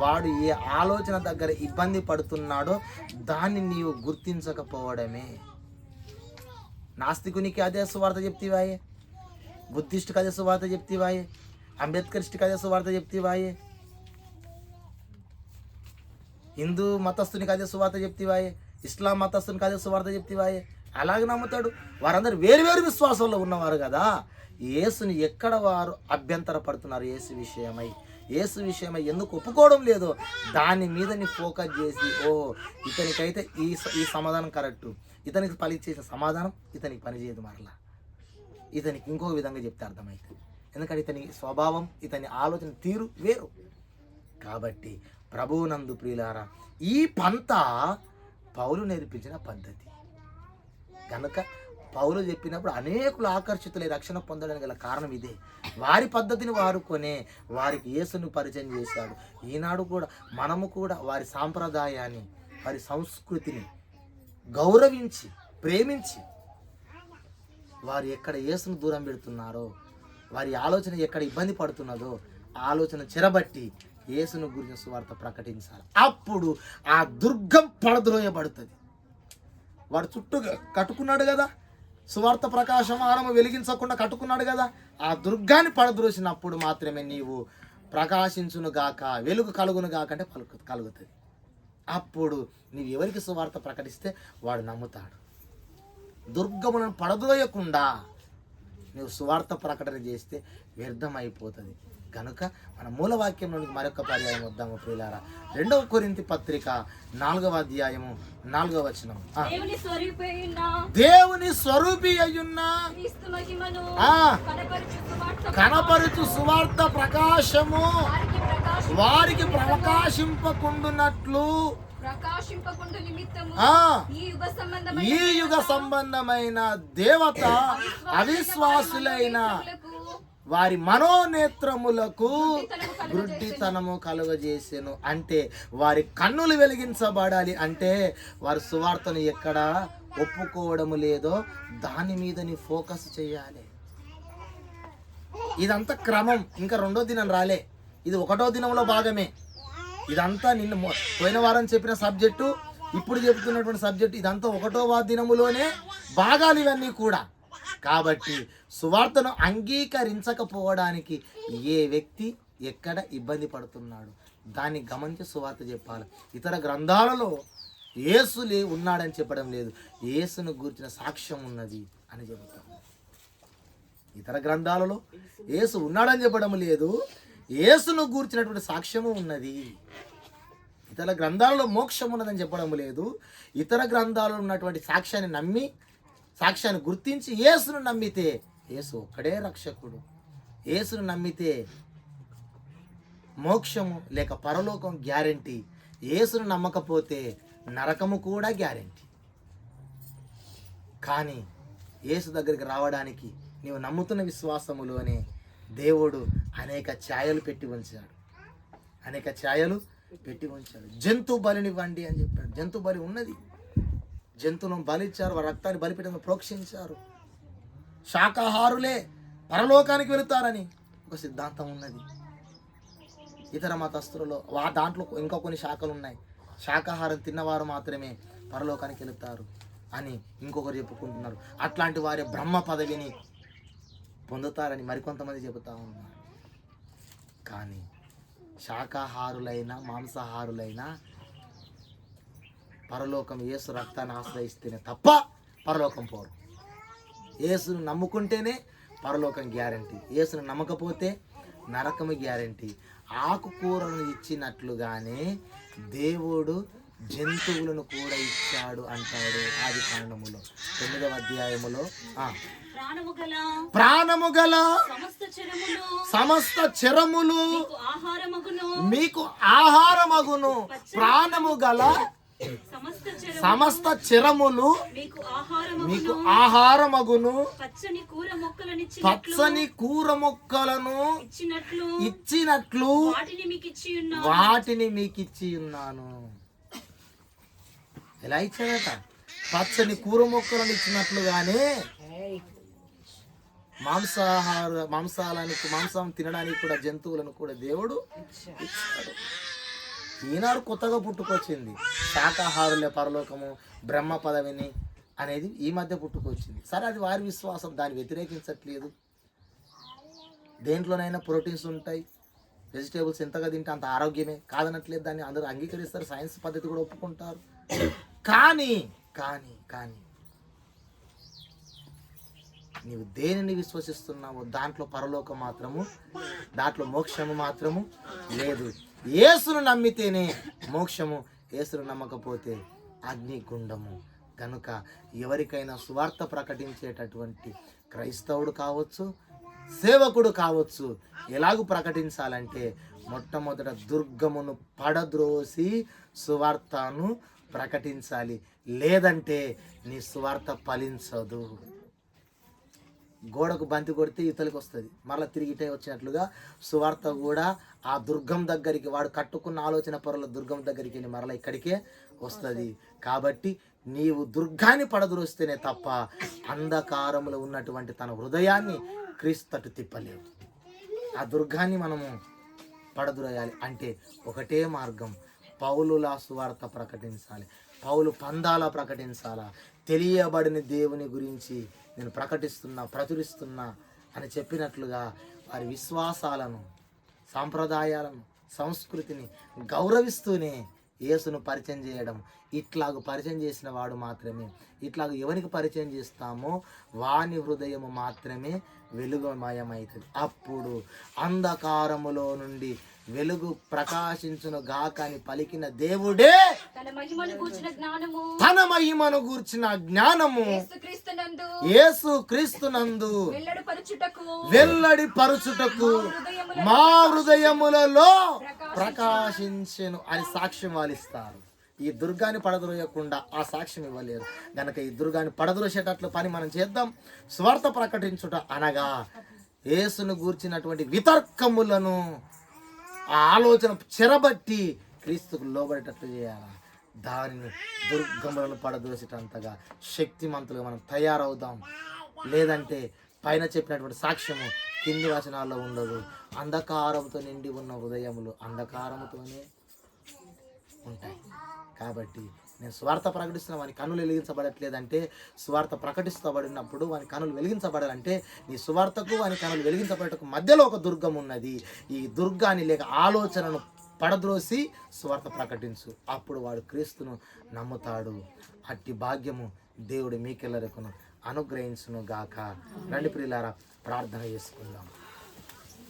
వాడు ఏ ఆలోచన దగ్గర ఇబ్బంది పడుతున్నాడో దాన్ని నీవు గుర్తించకపోవడమే. నాస్తికునికి అదే సువార్త చెప్తీవాయే, బుద్ధిస్టుకి అదే సువార్త చెప్తీవాయే, అంబేద్కరిస్టుకి అదే సువార్త చెప్తీవాయే, హిందూ మతస్థునికి అదే సువార్త చెప్తీవాయే, ఇస్లాం మతస్థునికి అదే సువార్త చెప్తీవాయే. అలాగే నమ్ముతాడు. వారందరూ వేరు విశ్వాసంలో ఉన్నవారు కదా. యేసుని ఎక్కడ వారు అభ్యంతర పడుతున్నారు యేసు విషయమై ఎందుకు ఒప్పుకోవడం లేదో దాని మీద నీ ఫోకస్ చేసి, ఓహో ఇతనికైతే ఈ సమాధానం కరెక్టు, ఇతనికి పలిచేసిన సమాధానం ఇతనికి పనిచేయదు, మరలా ఇతనికి ఇంకో విధంగా చెప్తే అర్థమవుతుంది. ఎందుకంటే ఇతని స్వభావం, ఇతని ఆలోచన తీరు వేరు. కాబట్టి ప్రభువునందు ప్రియులారా, ఈ పంత పౌలు నేర్పించిన పద్ధతి కనుక పౌలు చెప్పినప్పుడు అనేకులు ఆకర్షితులై రక్షణ పొందడానికి గల కారణం ఇదే. వారి పద్ధతిని వారుకొనే వారికి యేసును పరిచయం చేశాడు. ఈనాడు కూడా మనము కూడా వారి సాంప్రదాయాన్ని, వారి సంస్కృతిని గౌరవించి ప్రేమించి, వారు ఎక్కడ యేసును దూరం పెడుతున్నారో, వారి ఆలోచన ఎక్కడ ఇబ్బంది పడుతున్నదో ఆలోచన చెరబట్టి యేసును గురించి సువార్త ప్రకటించాలి. అప్పుడు ఆ దుర్గం పడద్రోయబడుతుంది. వాడు చుట్టూ కట్టుకున్నాడు కదా, సువార్త ప్రకాశమానము వెలిగించకుండా కట్టుకున్నాడు కదా, ఆ దుర్గాన్ని పడద్రోసినప్పుడు మాత్రమే నీవు ప్రకాశించును గాక, వెలుగు కలుగును గాక అంటే కలుగుతుంది. అప్పుడు నీవు ఎవరికి సువార్త ప్రకటిస్తే వాడు నమ్ముతాడు. దుర్గములను పడద్రోయకుండా నువ్వు సువార్త ప్రకటన చేస్తే వ్యర్థమైపోతుంది. కనుక మన మూలవాక్యంలోనికి మరొక పర్యాయం వద్దాము ప్రియులారా. 2వ కొరింథీ పత్రిక 4వ అధ్యాయము 4వ వచనం. దేవుని స్వరూపి అయ్యున్న కనపరుచు సువార్త ప్రకాశము వారికి ప్రకాశింపకుండునట్లు ఈ యుగ సంబంధమైన దేవత అవిశ్వాసులైన వారి మనోనేత్రములకు గుడ్డితనము కలుగజేసెను. అంటే వారి కన్నులు వెలిగించబడాలి అంటే వారి సువార్తను ఎక్కడ ఒప్పుకోవడము లేదో దాని మీద నీ ఫోకస్ చేయాలి. ఇదంతా క్రమం. ఇంకా 2వ దినం రాలే, ఇది 1వ దినంలో భాగమే. ఇదంతా నిన్న పోయిన వారం చెప్పిన సబ్జెక్టు, ఇప్పుడు చెబుతున్నటువంటి సబ్జెక్టు, ఇదంతా 1వ దినములోనే భాగాలు ఇవన్నీ కూడా. కాబట్టి సువార్తను అంగీకరించకపోవడానికి ఏ వ్యక్తి ఎక్కడ ఇబ్బంది పడుతున్నాడు దాన్ని గమనించి సువార్త చెప్పాలి. ఇతర గ్రంథాలలో యేసు ఉన్నాడని చెప్పడం లేదు, యేసును గూర్చిన సాక్ష్యం ఉన్నది అని చెబుతాం. ఇతర గ్రంథాలలో యేసు ఉన్నాడని చెప్పడం లేదు, యేసును గూర్చినటువంటి సాక్ష్యము ఉన్నది. ఇతర గ్రంథాలలో మోక్షం ఉన్నదని చెప్పడం లేదు, ఇతర గ్రంథాలలో ఉన్నటువంటి సాక్ష్యాన్ని నమ్మి, సాక్ష్యాన్ని గుర్తించి యేసును నమ్మితే యేసు ఒక్కడే రక్షకుడు. యేసును నమ్మితే మోక్షము లేక పరలోకం గ్యారెంటీ. యేసును నమ్మకపోతే నరకము కూడా గ్యారెంటీ. కానీ యేసు దగ్గరికి రావడానికి నీవు నమ్ముతున్న విశ్వాసములోనే దేవుడు అనేక ఛాయలు పెట్టి ఉంచాడు. జంతు బలినివ్వండి అని చెప్పాడు. జంతు బలి ఉన్నది, జంతువులను బలిచ్చారు, వారి రక్తాన్ని బలిపీఠంగా ప్రోక్షించారు. శాకాహారులే పరలోకానికి వెళుతారని ఒక సిద్ధాంతం ఉన్నది. ఇతర మతస్థులలో దాంట్లో ఇంకా కొన్ని శాఖలు ఉన్నాయి. శాకాహారం తిన్నవారు మాత్రమే పరలోకానికి వెళుతారు అని ఇంకొకరు చెప్పుకుంటున్నారు. అట్లాంటి వారి బ్రహ్మ పదవిని పొందుతారని మరికొంతమంది చెబుతా ఉన్నారు. కానీ శాకాహారులైనా మాంసాహారులైనా పరలోకం యేసు రక్తాన్ని ఆశ్రయిస్తేనే తప్ప పరలోకం పోరు. యేసును నమ్ముకుంటేనే పరలోకం గ్యారంటీ, యేసును నమ్మకపోతే నరకము గ్యారంటీ. ఆకుకూరలను ఇచ్చినట్లుగానే దేవుడు జంతువులను కూడా ఇచ్చాడు అంటాడు ఆదికాండములో 9వ అధ్యాయములో. ప్రాణము గల సమస్త చరములు మీకు ఆహారమగును. ప్రాణము గల సమస్త చెరములు మీకు ఆహారము మీకు ఆహారమగును. పచ్చని కూర మొక్కలనిచ్చి పచ్చని కూర మొక్కలను ఇచ్చినట్లు వాటిని మీకు ఇచ్చి ఉన్నాను. వాటిని మీకు ఇచ్చి ఉన్నాను. ఎలా ఇచ్చాడట? పచ్చని కూర మొక్కలను ఇచ్చినట్లుగానే మాంసం తినడానికి కూడా జంతువులను కూడా దేవుడు ఇచ్చాడు. ఈనాడు కొత్తగా పుట్టుకొచ్చింది శాకాహారులే పరలోకము, బ్రహ్మ పదవిని అనేది ఈ మధ్య పుట్టుకొచ్చింది. సరే, అది వారి విశ్వాసం, దాన్ని వ్యతిరేకించట్లేదు. దేంట్లోనైనా ప్రోటీన్స్ ఉంటాయి, వెజిటేబుల్స్ ఎంతగా తింటే అంత ఆరోగ్యమే కాదనట్లేదు, దాన్ని అందరూ అంగీకరిస్తారు, సైన్స్ పద్ధతి కూడా ఒప్పుకుంటారు. కానీ కానీ కానీ నీవు దేనిని విశ్వసిస్తున్నావో దాంట్లో పరలోకం మాత్రము, దాంట్లో మోక్షము మాత్రము లేదు. యేసును నమ్మితేనే మోక్షము, యేసును నమ్మకపోతే అగ్నిగుండము. కనుక ఎవరికైనా సువార్త ప్రకటించేటటువంటి క్రైస్తవుడు కావచ్చు, సేవకుడు కావచ్చు, ఎలాగూ ప్రకటించాలంటే మొట్టమొదట దుర్గమును పడద్రోసి సువార్తను ప్రకటించాలి. లేదంటే నీ సువార్త ఫలించదు. గోడకు బంతి కొడితే ఇతలికి వస్తుంది, మరలా తిరిగిటే వచ్చినట్లుగా సువార్త కూడా ఆ దుర్గం దగ్గరికి, వాడు కట్టుకున్న ఆలోచన పరుల దుర్గం దగ్గరికి వెళ్ళి మరలా ఇక్కడికే వస్తుంది. కాబట్టి నీవు దుర్గాన్ని పడద్రోస్తేనే తప్ప అంధకారములో ఉన్నటువంటి తన హృదయాన్ని క్రీస్తు తిప్పలేవు. ఆ దుర్గాన్ని మనము పడద్రోయాలి అంటే ఒకటే మార్గం, పౌలులా సువార్త ప్రకటించాలి, పౌలు పందాలా ప్రకటించాలా, తెలియబడిన దేవుని గురించి నేను ప్రచురిస్తున్నా అని చెప్పినట్లుగా వారి విశ్వాసాలను, సాంప్రదాయాలను, సంస్కృతిని గౌరవిస్తూనే యేసును పరిచయం చేయడం. ఇట్లాగ పరిచయం చేసిన వాడు మాత్రమే, ఇట్లాగ ఎవరికి పరిచయం చేస్తామో వాని హృదయము మాత్రమే వెలుగుమయమవుతుంది. అప్పుడు అంధకారములో నుండి వెలుగు ప్రకాశించును గాక అని పలికిన దేవుడే తన మహిమను గూర్చిన జ్ఞానము యేసు క్రీస్తునందు వెల్లడి పరుచుటకు మా హృదయములలో ప్రకాశించెను అని సాక్ష్యం వాలిస్తారు. ఈ దుర్గాన్ని పడద్రోయకుండా ఆ సాక్ష్యం ఇవ్వలేరు. గనక ఈ దుర్గాన్ని పడద్రోసేటట్లు పని మనం చేద్దాం. స్వార్థ ప్రకటించుట అనగా యేసును గూర్చినటువంటి వితర్కములను, ఆ ఆలోచన చెరబట్టి క్రీస్తుకు లోబడేటట్లు చేయాలి. దానిని దుర్గములను పడదోసేటంతగా శక్తిమంతులుగా మనం తయారవుదాం. లేదంటే పైన చెప్పినటువంటి సాక్ష్యము కింది వచనాల్లో ఉండదు. అంధకారంతో నిండి ఉన్న హృదయములు అంధకారముతోనే ఉంటాయి. కాబట్టి నేను స్వార్థ ప్రకటిస్తున్న వాని కన్నులు వెలిగించబడట్లేదంటే, స్వార్థ ప్రకటిస్తబడినప్పుడు వాని కన్నులు వెలిగించబడాలంటే నీ సువార్తకు వాని కన్నులు వెలిగించబడటకు మధ్యలో ఒక దుర్గం ఉన్నది. ఈ దుర్గాన్ని లేక ఆలోచనను పడద్రోసి స్వార్థ ప్రకటించు, అప్పుడు వాడు క్రీస్తును నమ్ముతాడు. అట్టి భాగ్యము దేవుడు మీకెల్లరికును అనుగ్రహించును గాక. రండి ప్రియులారా, ప్రార్థన చేసుకుందాం.